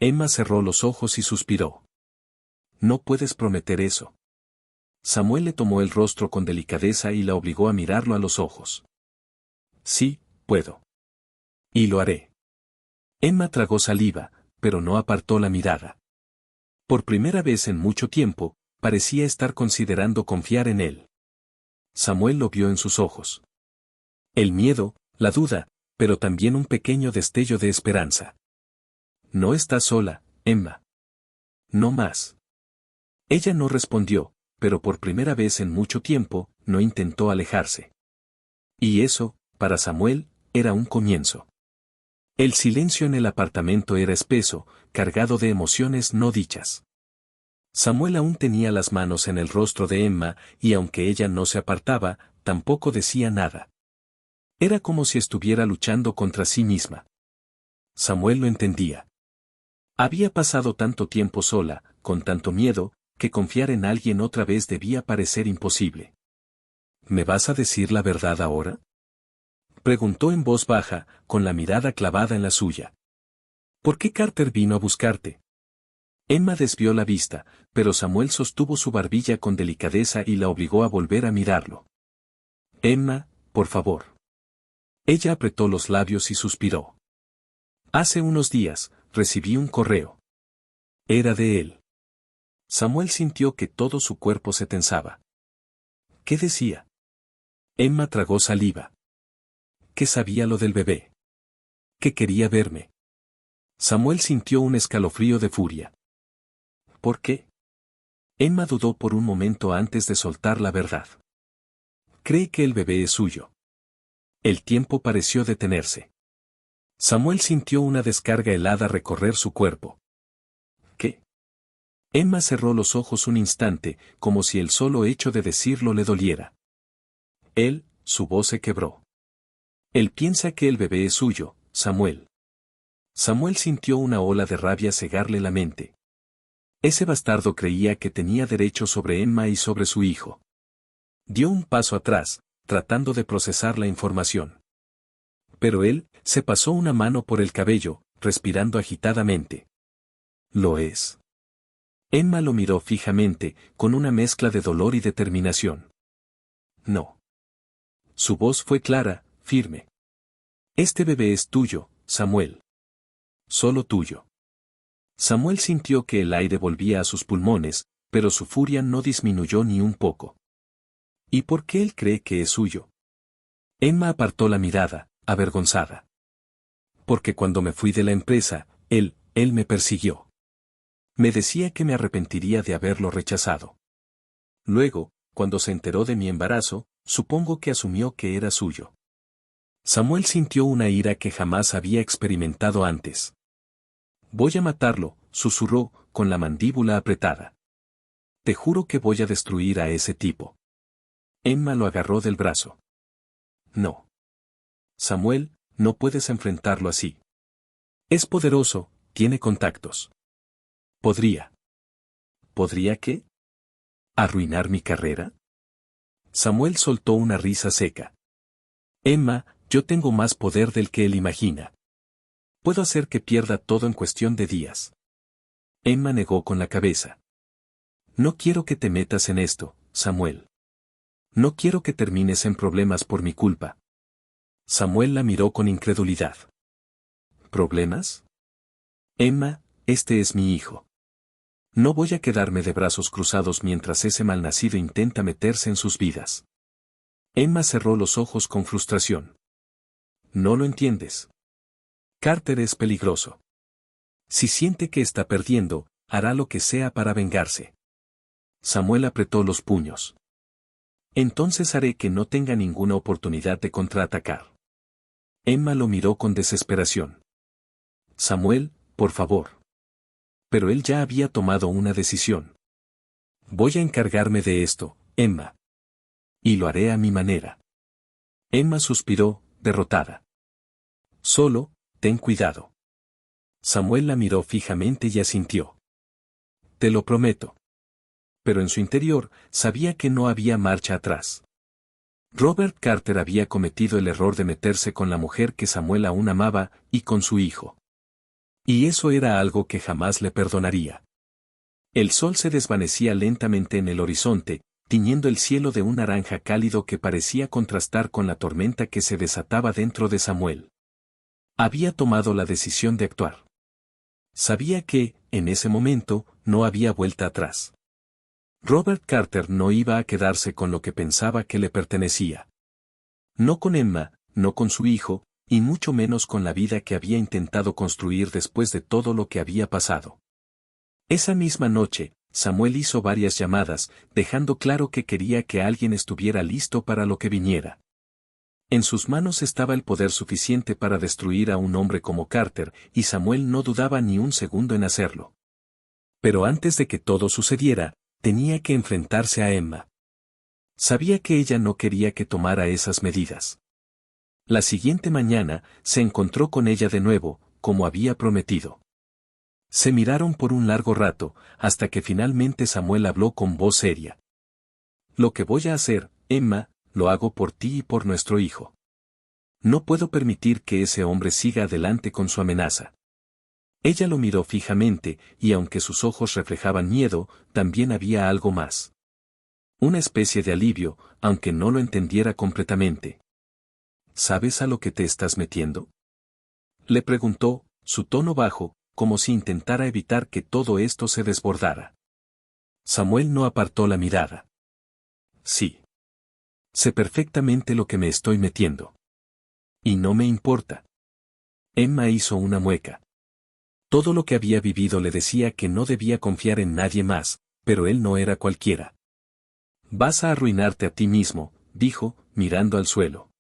Emma cerró los ojos y suspiró. No puedes prometer eso. Samuel le tomó el rostro con delicadeza y la obligó a mirarlo a los ojos. Sí, puedo. Y lo haré. Emma tragó saliva, pero no apartó la mirada. Por primera vez en mucho tiempo, parecía estar considerando confiar en él. Samuel lo vio en sus ojos. El miedo, la duda, pero también un pequeño destello de esperanza. No estás sola, Emma. No más. Ella no respondió, pero por primera vez en mucho tiempo, no intentó alejarse. Y eso, para Samuel, era un comienzo. El silencio en el apartamento era espeso, cargado de emociones no dichas. Samuel aún tenía las manos en el rostro de Emma, y aunque ella no se apartaba, tampoco decía nada. Era como si estuviera luchando contra sí misma. Samuel lo entendía. Había pasado tanto tiempo sola, con tanto miedo, que confiar en alguien otra vez debía parecer imposible. ¿Me vas a decir la verdad ahora?, preguntó en voz baja, con la mirada clavada en la suya. ¿Por qué Carter vino a buscarte? Emma desvió la vista, pero Samuel sostuvo su barbilla con delicadeza y la obligó a volver a mirarlo. Emma, por favor. Ella apretó los labios y suspiró. Hace unos días, recibí un correo. Era de él. Samuel sintió que todo su cuerpo se tensaba. ¿Qué decía? Emma tragó saliva. ¿Qué sabía lo del bebé? Que quería verme. Samuel sintió un escalofrío de furia. ¿Por qué? Emma dudó por un momento antes de soltar la verdad. Cree que el bebé es suyo. El tiempo pareció detenerse. Samuel sintió una descarga helada recorrer su cuerpo. ¿Qué? Emma cerró los ojos un instante, como si el solo hecho de decirlo le doliera. Su voz se quebró. Él piensa que el bebé es suyo, Samuel. Samuel sintió una ola de rabia cegarle la mente. Ese bastardo creía que tenía derecho sobre Emma y sobre su hijo. Dio un paso atrás, tratando de procesar la información. Pero él se pasó una mano por el cabello, respirando agitadamente. Lo es. Emma lo miró fijamente, con una mezcla de dolor y determinación. No. Su voz fue clara, firme. Este bebé es tuyo, Samuel. Solo tuyo. Samuel sintió que el aire volvía a sus pulmones, pero su furia no disminuyó ni un poco. ¿Y por qué él cree que es suyo? Emma apartó la mirada, avergonzada. Porque cuando me fui de la empresa, él me persiguió. Me decía que me arrepentiría de haberlo rechazado. Luego, cuando se enteró de mi embarazo, supongo que asumió que era suyo. Samuel sintió una ira que jamás había experimentado antes. Voy a matarlo, susurró, con la mandíbula apretada. Te juro que voy a destruir a ese tipo. Emma lo agarró del brazo. No. Samuel, no puedes enfrentarlo así. Es poderoso, tiene contactos. ¿Podría? ¿Podría qué? ¿Arruinar mi carrera? Samuel soltó una risa seca. Emma, yo tengo más poder del que él imagina. Puedo hacer que pierda todo en cuestión de días. Emma negó con la cabeza. No quiero que te metas en esto, Samuel. No quiero que termines en problemas por mi culpa. Samuel la miró con incredulidad. ¿Problemas? Emma, este es mi hijo. No voy a quedarme de brazos cruzados mientras ese malnacido intenta meterse en sus vidas. Emma cerró los ojos con frustración. No lo entiendes. Carter es peligroso. Si siente que está perdiendo, hará lo que sea para vengarse. Samuel apretó los puños. Entonces haré que no tenga ninguna oportunidad de contraatacar. Emma lo miró con desesperación. Samuel, por favor. Pero él ya había tomado una decisión. Voy a encargarme de esto, Emma. Y lo haré a mi manera. Emma suspiró, derrotada. Solo, ten cuidado. Samuel la miró fijamente y asintió. Te lo prometo. Pero en su interior, sabía que no había marcha atrás. Robert Carter había cometido el error de meterse con la mujer que Samuel aún amaba, y con su hijo. Y eso era algo que jamás le perdonaría. El sol se desvanecía lentamente en el horizonte, tiñendo el cielo de un naranja cálido que parecía contrastar con la tormenta que se desataba dentro de Samuel. Había tomado la decisión de actuar. Sabía que, en ese momento, no había vuelta atrás. Robert Carter no iba a quedarse con lo que pensaba que le pertenecía. No con Emma, no con su hijo, y mucho menos con la vida que había intentado construir después de todo lo que había pasado. Esa misma noche, Samuel hizo varias llamadas, dejando claro que quería que alguien estuviera listo para lo que viniera. En sus manos estaba el poder suficiente para destruir a un hombre como Carter, y Samuel no dudaba ni un segundo en hacerlo. Pero antes de que todo sucediera, tenía que enfrentarse a Emma. Sabía que ella no quería que tomara esas medidas. La siguiente mañana, se encontró con ella de nuevo, como había prometido. Se miraron por un largo rato, hasta que finalmente Samuel habló con voz seria. Lo que voy a hacer, Emma, lo hago por ti y por nuestro hijo. No puedo permitir que ese hombre siga adelante con su amenaza. Ella lo miró fijamente, y aunque sus ojos reflejaban miedo, también había algo más. Una especie de alivio, aunque no lo entendiera completamente. ¿Sabes a lo que te estás metiendo?, le preguntó, su tono bajo, como si intentara evitar que todo esto se desbordara. Samuel no apartó la mirada. Sí. Sé perfectamente lo que me estoy metiendo. Y no me importa. Emma hizo una mueca. Todo lo que había vivido le decía que no debía confiar en nadie más, pero él no era cualquiera. Vas a arruinarte a ti mismo, dijo, mirando al suelo.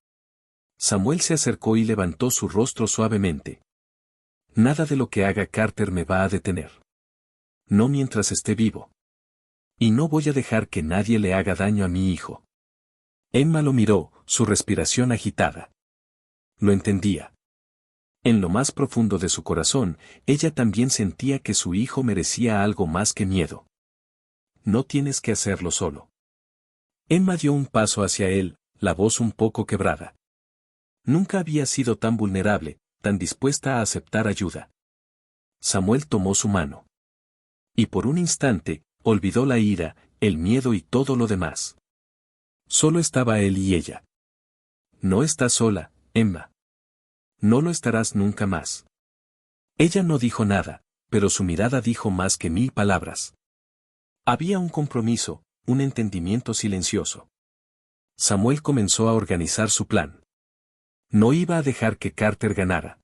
Samuel se acercó y levantó su rostro suavemente. Nada de lo que haga Carter me va a detener. No mientras esté vivo. Y no voy a dejar que nadie le haga daño a mi hijo. Emma lo miró, su respiración agitada. Lo entendía. En lo más profundo de su corazón, ella también sentía que su hijo merecía algo más que miedo. No tienes que hacerlo solo. Emma dio un paso hacia él, la voz un poco quebrada. Nunca había sido tan vulnerable, tan dispuesta a aceptar ayuda. Samuel tomó su mano. Y por un instante, olvidó la ira, el miedo y todo lo demás. Solo estaba él y ella. No estás sola, Emma. No lo estarás nunca más. Ella no dijo nada, pero su mirada dijo más que 1000 palabras. Había un compromiso, un entendimiento silencioso. Samuel comenzó a organizar su plan. No iba a dejar que Carter ganara.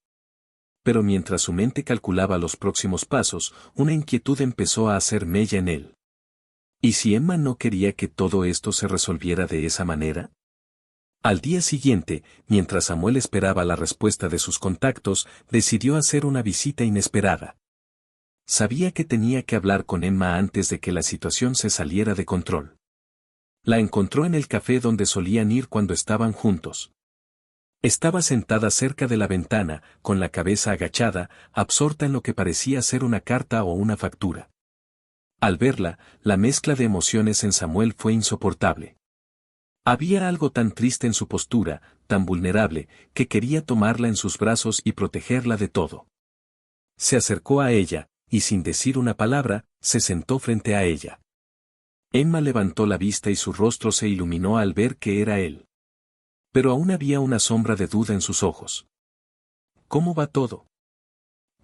Pero mientras su mente calculaba los próximos pasos, una inquietud empezó a hacer mella en él. ¿Y si Emma no quería que todo esto se resolviera de esa manera? Al día siguiente, mientras Samuel esperaba la respuesta de sus contactos, decidió hacer una visita inesperada. Sabía que tenía que hablar con Emma antes de que la situación se saliera de control. La encontró en el café donde solían ir cuando estaban juntos. Estaba sentada cerca de la ventana, con la cabeza agachada, absorta en lo que parecía ser una carta o una factura. Al verla, la mezcla de emociones en Samuel fue insoportable. Había algo tan triste en su postura, tan vulnerable, que quería tomarla en sus brazos y protegerla de todo. Se acercó a ella, y sin decir una palabra, se sentó frente a ella. Emma levantó la vista y su rostro se iluminó al ver que era él. Pero aún había una sombra de duda en sus ojos. ¿Cómo va todo?,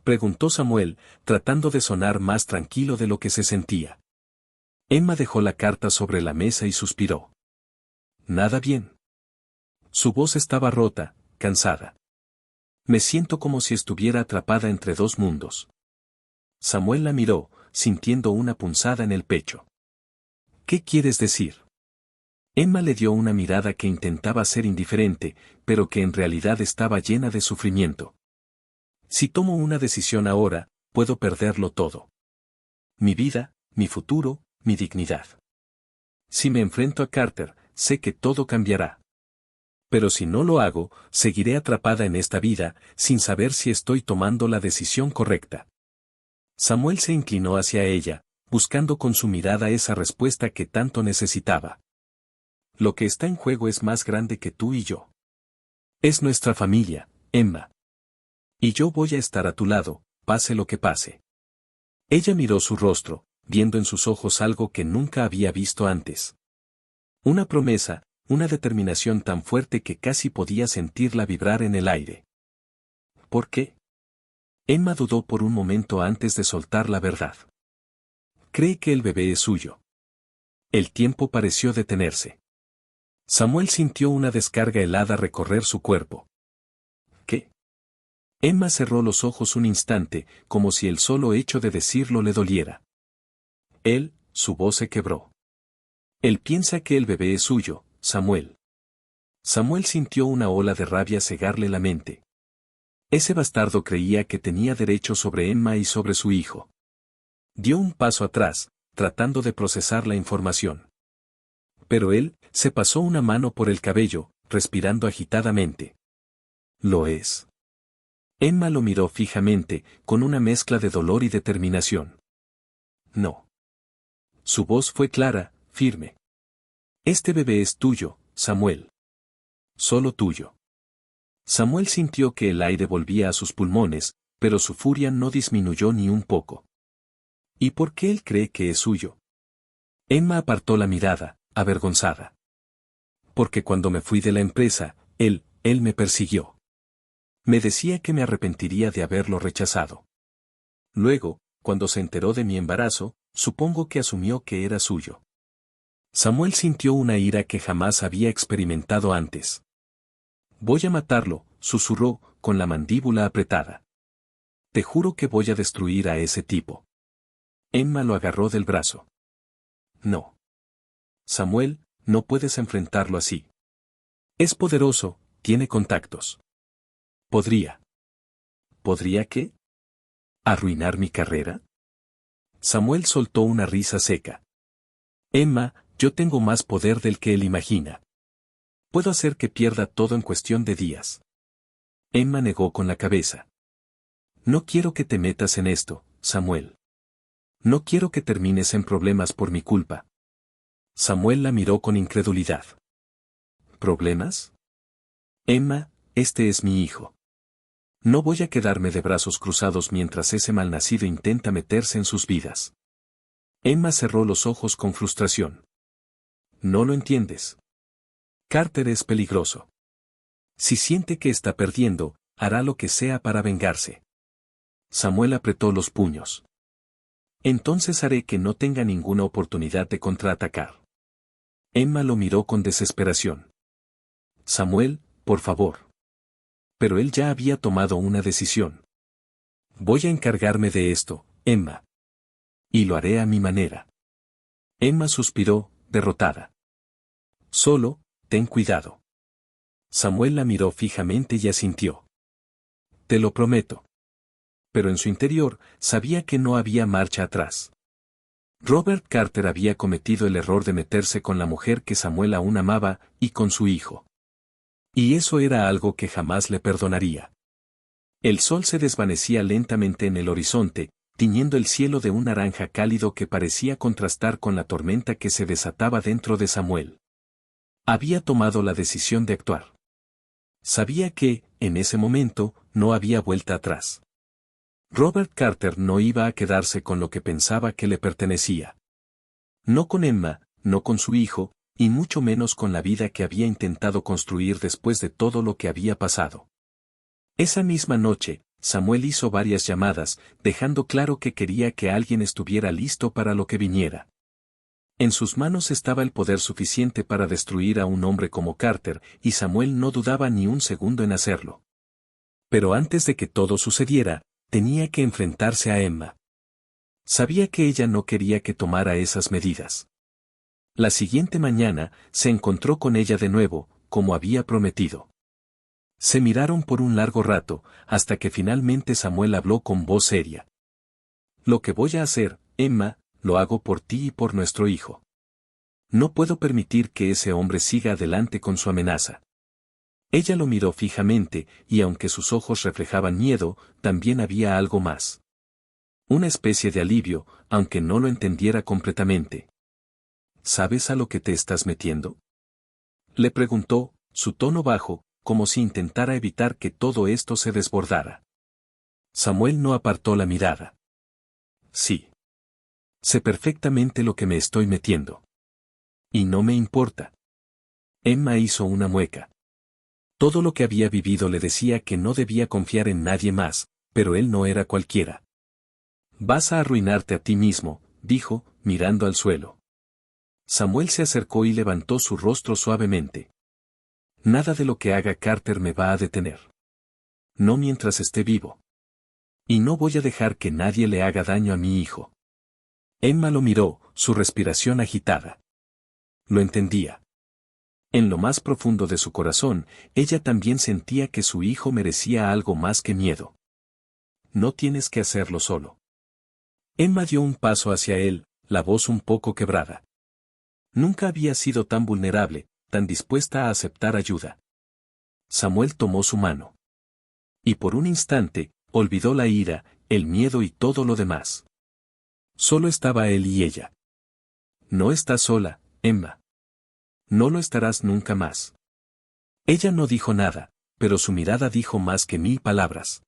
preguntó Samuel, tratando de sonar más tranquilo de lo que se sentía. Emma dejó la carta sobre la mesa y suspiró. Nada bien. Su voz estaba rota, cansada. Me siento como si estuviera atrapada entre dos mundos. Samuel la miró, sintiendo una punzada en el pecho. ¿Qué quieres decir? Emma le dio una mirada que intentaba ser indiferente, pero que en realidad estaba llena de sufrimiento. Si tomo una decisión ahora, puedo perderlo todo. Mi vida, mi futuro, mi dignidad. Si me enfrento a Carter, sé que todo cambiará. Pero si no lo hago, seguiré atrapada en esta vida, sin saber si estoy tomando la decisión correcta. Samuel se inclinó hacia ella, buscando con su mirada esa respuesta que tanto necesitaba. Lo que está en juego es más grande que tú y yo. Es nuestra familia, Emma. Y yo voy a estar a tu lado, pase lo que pase. Ella miró su rostro, viendo en sus ojos algo que nunca había visto antes. Una promesa, una determinación tan fuerte que casi podía sentirla vibrar en el aire. ¿Por qué? Emma dudó por un momento antes de soltar la verdad. Cree que el bebé es suyo. El tiempo pareció detenerse. Samuel sintió una descarga helada recorrer su cuerpo. ¿Qué? Emma cerró los ojos un instante, como si el solo hecho de decirlo le doliera. Su voz se quebró. Él piensa que el bebé es suyo, Samuel. Samuel sintió una ola de rabia cegarle la mente. Ese bastardo creía que tenía derecho sobre Emma y sobre su hijo. Dio un paso atrás, tratando de procesar la información. Pero él, se pasó una mano por el cabello, respirando agitadamente. Lo es. Emma lo miró fijamente, con una mezcla de dolor y determinación. No. Su voz fue clara, firme. Este bebé es tuyo, Samuel. Solo tuyo. Samuel sintió que el aire volvía a sus pulmones, pero su furia no disminuyó ni un poco. ¿Y por qué él cree que es suyo? Emma apartó la mirada, avergonzada. Porque cuando me fui de la empresa, él me persiguió. Me decía que me arrepentiría de haberlo rechazado. Luego, cuando se enteró de mi embarazo, supongo que asumió que era suyo. Samuel sintió una ira que jamás había experimentado antes. Voy a matarlo, susurró, con la mandíbula apretada. Te juro que voy a destruir a ese tipo. Emma lo agarró del brazo. No. Samuel, no puedes enfrentarlo así. Es poderoso, tiene contactos. ¿Podría? ¿Podría qué? ¿Arruinar mi carrera? Samuel soltó una risa seca. Emma, yo tengo más poder del que él imagina. Puedo hacer que pierda todo en cuestión de días. Emma negó con la cabeza. No quiero que te metas en esto, Samuel. No quiero que termines en problemas por mi culpa. Samuel la miró con incredulidad. ¿Problemas? Emma, este es mi hijo. No voy a quedarme de brazos cruzados mientras ese malnacido intenta meterse en sus vidas. Emma cerró los ojos con frustración. No lo entiendes. Carter es peligroso. Si siente que está perdiendo, hará lo que sea para vengarse. Samuel apretó los puños. Entonces haré que no tenga ninguna oportunidad de contraatacar. Emma lo miró con desesperación. Samuel, por favor. Pero él ya había tomado una decisión. Voy a encargarme de esto, Emma. Y lo haré a mi manera. Emma suspiró, derrotada. Solo, ten cuidado. Samuel la miró fijamente y asintió. Te lo prometo. Pero en su interior, sabía que no había marcha atrás. Robert Carter había cometido el error de meterse con la mujer que Samuel aún amaba, y con su hijo. Y eso era algo que jamás le perdonaría. El sol se desvanecía lentamente en el horizonte, tiñendo el cielo de un naranja cálido que parecía contrastar con la tormenta que se desataba dentro de Samuel. Había tomado la decisión de actuar. Sabía que, en ese momento, no había vuelta atrás. Robert Carter no iba a quedarse con lo que pensaba que le pertenecía. No con Emma, no con su hijo, y mucho menos con la vida que había intentado construir después de todo lo que había pasado. Esa misma noche, Samuel hizo varias llamadas, dejando claro que quería que alguien estuviera listo para lo que viniera. En sus manos estaba el poder suficiente para destruir a un hombre como Carter, y Samuel no dudaba ni un segundo en hacerlo. Pero antes de que todo sucediera, tenía que enfrentarse a Emma. Sabía que ella no quería que tomara esas medidas. La siguiente mañana, se encontró con ella de nuevo, como había prometido. Se miraron por un largo rato, hasta que finalmente Samuel habló con voz seria. Lo que voy a hacer, Emma, lo hago por ti y por nuestro hijo. No puedo permitir que ese hombre siga adelante con su amenaza. Ella lo miró fijamente, y aunque sus ojos reflejaban miedo, también había algo más. Una especie de alivio, aunque no lo entendiera completamente. ¿Sabes a lo que te estás metiendo? Le preguntó, su tono bajo, como si intentara evitar que todo esto se desbordara. Samuel no apartó la mirada. Sí. Sé perfectamente lo que me estoy metiendo. Y no me importa. Emma hizo una mueca. Todo lo que había vivido le decía que no debía confiar en nadie más, pero él no era cualquiera. Vas a arruinarte a ti mismo, dijo, mirando al suelo. Samuel se acercó y levantó su rostro suavemente. Nada de lo que haga Carter me va a detener. No mientras esté vivo. Y no voy a dejar que nadie le haga daño a mi hijo. Emma lo miró, su respiración agitada. Lo entendía. En lo más profundo de su corazón, ella también sentía que su hijo merecía algo más que miedo. No tienes que hacerlo solo. Emma dio un paso hacia él, la voz un poco quebrada. Nunca había sido tan vulnerable, tan dispuesta a aceptar ayuda. Samuel tomó su mano. Y por un instante, olvidó la ira, el miedo y todo lo demás. Solo estaba él y ella. No estás sola, Emma. No lo estarás nunca más. Ella no dijo nada, pero su mirada dijo más que 1000 palabras.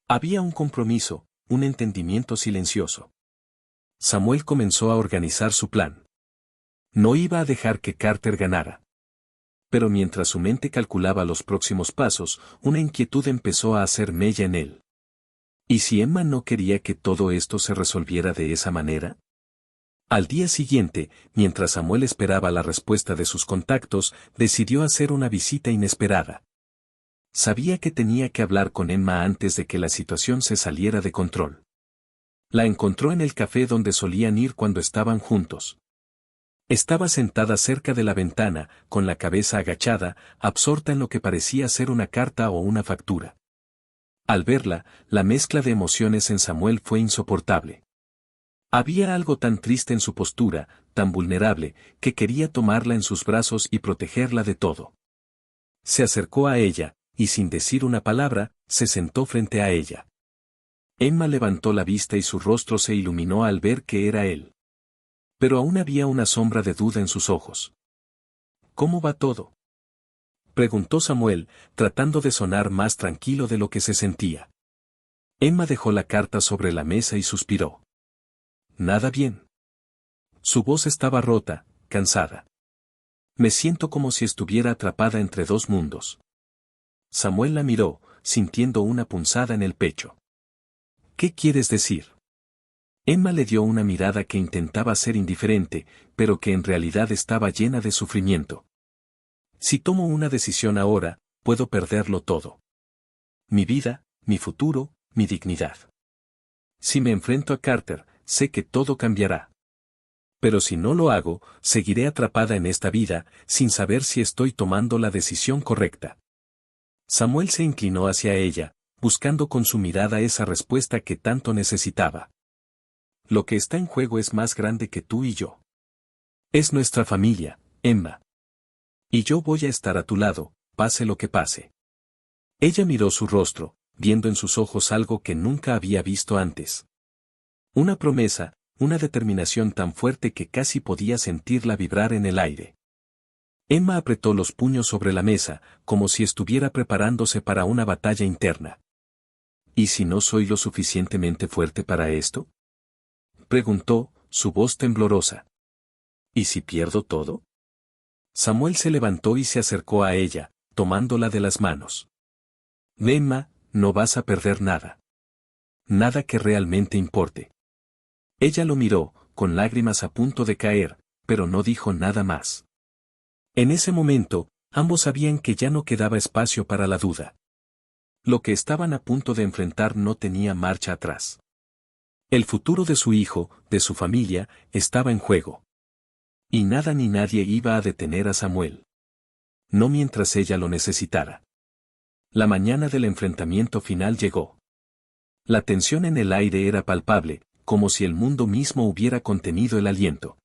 Había un compromiso, un entendimiento silencioso. Samuel comenzó a organizar su plan. No iba a dejar que Carter ganara. Pero mientras su mente calculaba los próximos pasos, una inquietud empezó a hacer mella en él. ¿Y si Emma no quería que todo esto se resolviera de esa manera? Al día siguiente, mientras Samuel esperaba la respuesta de sus contactos, decidió hacer una visita inesperada. Sabía que tenía que hablar con Emma antes de que la situación se saliera de control. La encontró en el café donde solían ir cuando estaban juntos. Estaba sentada cerca de la ventana, con la cabeza agachada, absorta en lo que parecía ser una carta o una factura. Al verla, la mezcla de emociones en Samuel fue insoportable. Había algo tan triste en su postura, tan vulnerable, que quería tomarla en sus brazos y protegerla de todo. Se acercó a ella, y sin decir una palabra, se sentó frente a ella. Emma levantó la vista y su rostro se iluminó al ver que era él. Pero aún había una sombra de duda en sus ojos. ¿Cómo va todo?, preguntó Samuel, tratando de sonar más tranquilo de lo que se sentía. Emma dejó la carta sobre la mesa y suspiró. Nada bien. Su voz estaba rota, cansada. Me siento como si estuviera atrapada entre dos mundos. Samuel la miró, sintiendo una punzada en el pecho. ¿Qué quieres decir? Emma le dio una mirada que intentaba ser indiferente, pero que en realidad estaba llena de sufrimiento. Si tomo una decisión ahora, puedo perderlo todo. Mi vida, mi futuro, mi dignidad. Si me enfrento a Carter, sé que todo cambiará. Pero si no lo hago, seguiré atrapada en esta vida, sin saber si estoy tomando la decisión correcta. Samuel se inclinó hacia ella, buscando con su mirada esa respuesta que tanto necesitaba. Lo que está en juego es más grande que tú y yo. Es nuestra familia, Emma. Y yo voy a estar a tu lado, pase lo que pase. Ella miró su rostro, viendo en sus ojos algo que nunca había visto antes. Una promesa, una determinación tan fuerte que casi podía sentirla vibrar en el aire. Emma apretó los puños sobre la mesa, como si estuviera preparándose para una batalla interna. ¿Y si no soy lo suficientemente fuerte para esto?, preguntó, su voz temblorosa. ¿Y si pierdo todo? Samuel se levantó y se acercó a ella, tomándola de las manos. Emma, no vas a perder nada. Nada que realmente importe. Ella lo miró, con lágrimas a punto de caer, pero no dijo nada más. En ese momento, ambos sabían que ya no quedaba espacio para la duda. Lo que estaban a punto de enfrentar no tenía marcha atrás. El futuro de su hijo, de su familia, estaba en juego. Y nada ni nadie iba a detener a Samuel. No mientras ella lo necesitara. La mañana del enfrentamiento final llegó. La tensión en el aire era palpable, como si el mundo mismo hubiera contenido el aliento.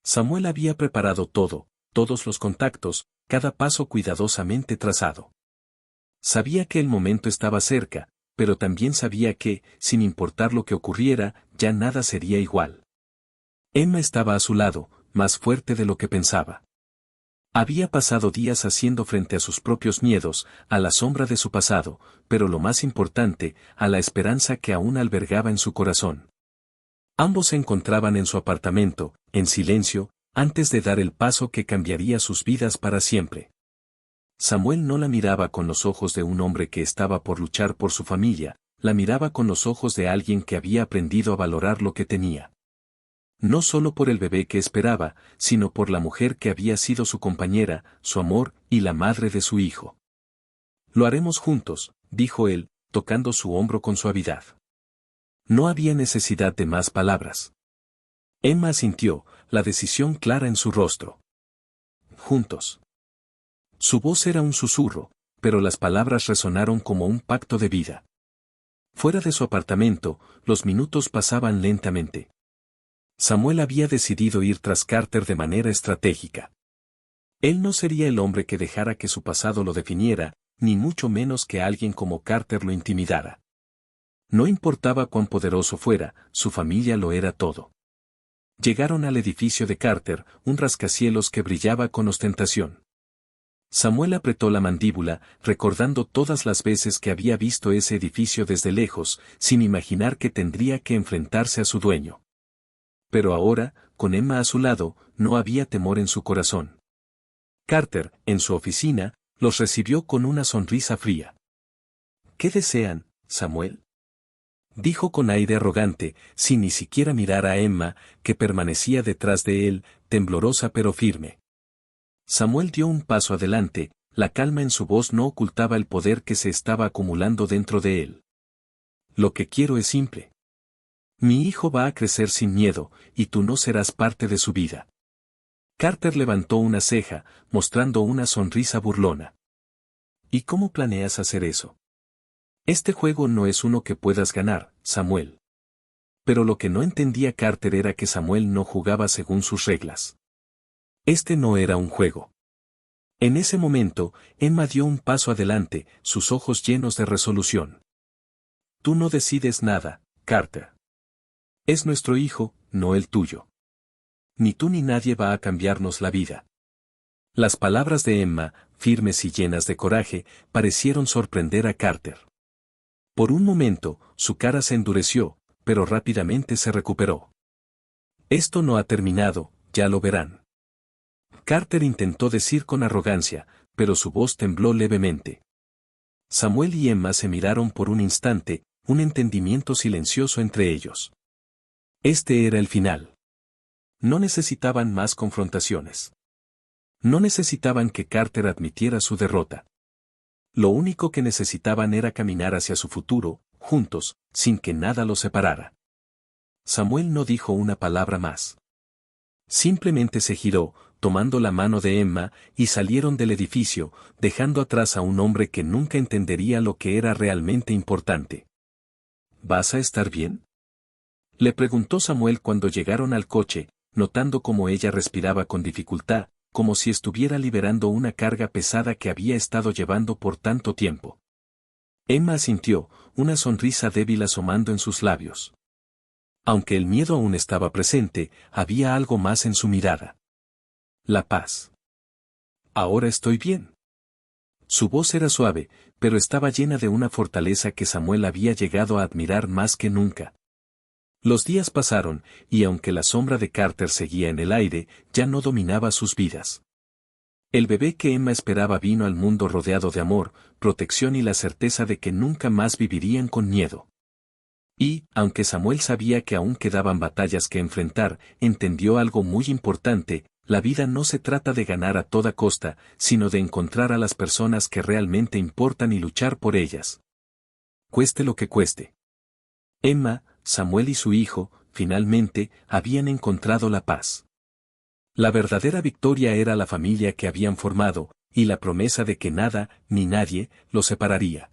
Samuel había preparado todo, todos los contactos, cada paso cuidadosamente trazado. Sabía que el momento estaba cerca, pero también sabía que, sin importar lo que ocurriera, ya nada sería igual. Emma estaba a su lado, más fuerte de lo que pensaba. Había pasado días haciendo frente a sus propios miedos, a la sombra de su pasado, pero lo más importante, a la esperanza que aún albergaba en su corazón. Ambos se encontraban en su apartamento, en silencio, antes de dar el paso que cambiaría sus vidas para siempre. Samuel no la miraba con los ojos de un hombre que estaba por luchar por su familia, la miraba con los ojos de alguien que había aprendido a valorar lo que tenía. No solo por el bebé que esperaba, sino por la mujer que había sido su compañera, su amor y la madre de su hijo. Lo haremos juntos, dijo él, tocando su hombro con suavidad. No había necesidad de más palabras. Emma asintió, la decisión clara en su rostro. Juntos. Su voz era un susurro, pero las palabras resonaron como un pacto de vida. Fuera de su apartamento, los minutos pasaban lentamente. Samuel había decidido ir tras Carter de manera estratégica. Él no sería el hombre que dejara que su pasado lo definiera, ni mucho menos que alguien como Carter lo intimidara. No importaba cuán poderoso fuera, su familia lo era todo. Llegaron al edificio de Carter, un rascacielos que brillaba con ostentación. Samuel apretó la mandíbula, recordando todas las veces que había visto ese edificio desde lejos, sin imaginar que tendría que enfrentarse a su dueño. Pero ahora, con Emma a su lado, no había temor en su corazón. Carter, en su oficina, los recibió con una sonrisa fría. ¿Qué desean, Samuel?, dijo con aire arrogante, sin ni siquiera mirar a Emma, que permanecía detrás de él, temblorosa pero firme. Samuel dio un paso adelante, la calma en su voz no ocultaba el poder que se estaba acumulando dentro de él. Lo que quiero es simple. Mi hijo va a crecer sin miedo, y tú no serás parte de su vida. Carter levantó una ceja, mostrando una sonrisa burlona. ¿Y cómo planeas hacer eso? Este juego no es uno que puedas ganar, Samuel. Pero lo que no entendía Carter era que Samuel no jugaba según sus reglas. Este no era un juego. En ese momento, Emma dio un paso adelante, sus ojos llenos de resolución. Tú no decides nada, Carter. Es nuestro hijo, no el tuyo. Ni tú ni nadie va a cambiarnos la vida. Las palabras de Emma, firmes y llenas de coraje, parecieron sorprender a Carter. Por un momento, su cara se endureció, pero rápidamente se recuperó. Esto no ha terminado, ya lo verán. Carter intentó decir con arrogancia, pero su voz tembló levemente. Samuel y Emma se miraron por un instante, un entendimiento silencioso entre ellos. Este era el final. No necesitaban más confrontaciones. No necesitaban que Carter admitiera su derrota. Lo único que necesitaban era caminar hacia su futuro, juntos, sin que nada los separara. Samuel no dijo una palabra más. Simplemente se giró, tomando la mano de Emma, y salieron del edificio, dejando atrás a un hombre que nunca entendería lo que era realmente importante. ¿Vas a estar bien?, le preguntó Samuel cuando llegaron al coche, notando cómo ella respiraba con dificultad, como si estuviera liberando una carga pesada que había estado llevando por tanto tiempo. Emma asintió, una sonrisa débil asomando en sus labios. Aunque el miedo aún estaba presente, había algo más en su mirada. La paz. Ahora estoy bien. Su voz era suave, pero estaba llena de una fortaleza que Samuel había llegado a admirar más que nunca. Los días pasaron, y aunque la sombra de Carter seguía en el aire, ya no dominaba sus vidas. El bebé que Emma esperaba vino al mundo rodeado de amor, protección y la certeza de que nunca más vivirían con miedo. Y, aunque Samuel sabía que aún quedaban batallas que enfrentar, entendió algo muy importante: la vida no se trata de ganar a toda costa, sino de encontrar a las personas que realmente importan y luchar por ellas. Cueste lo que cueste. Emma, Samuel y su hijo, finalmente, habían encontrado la paz. La verdadera victoria era la familia que habían formado, y la promesa de que nada, ni nadie, los separaría.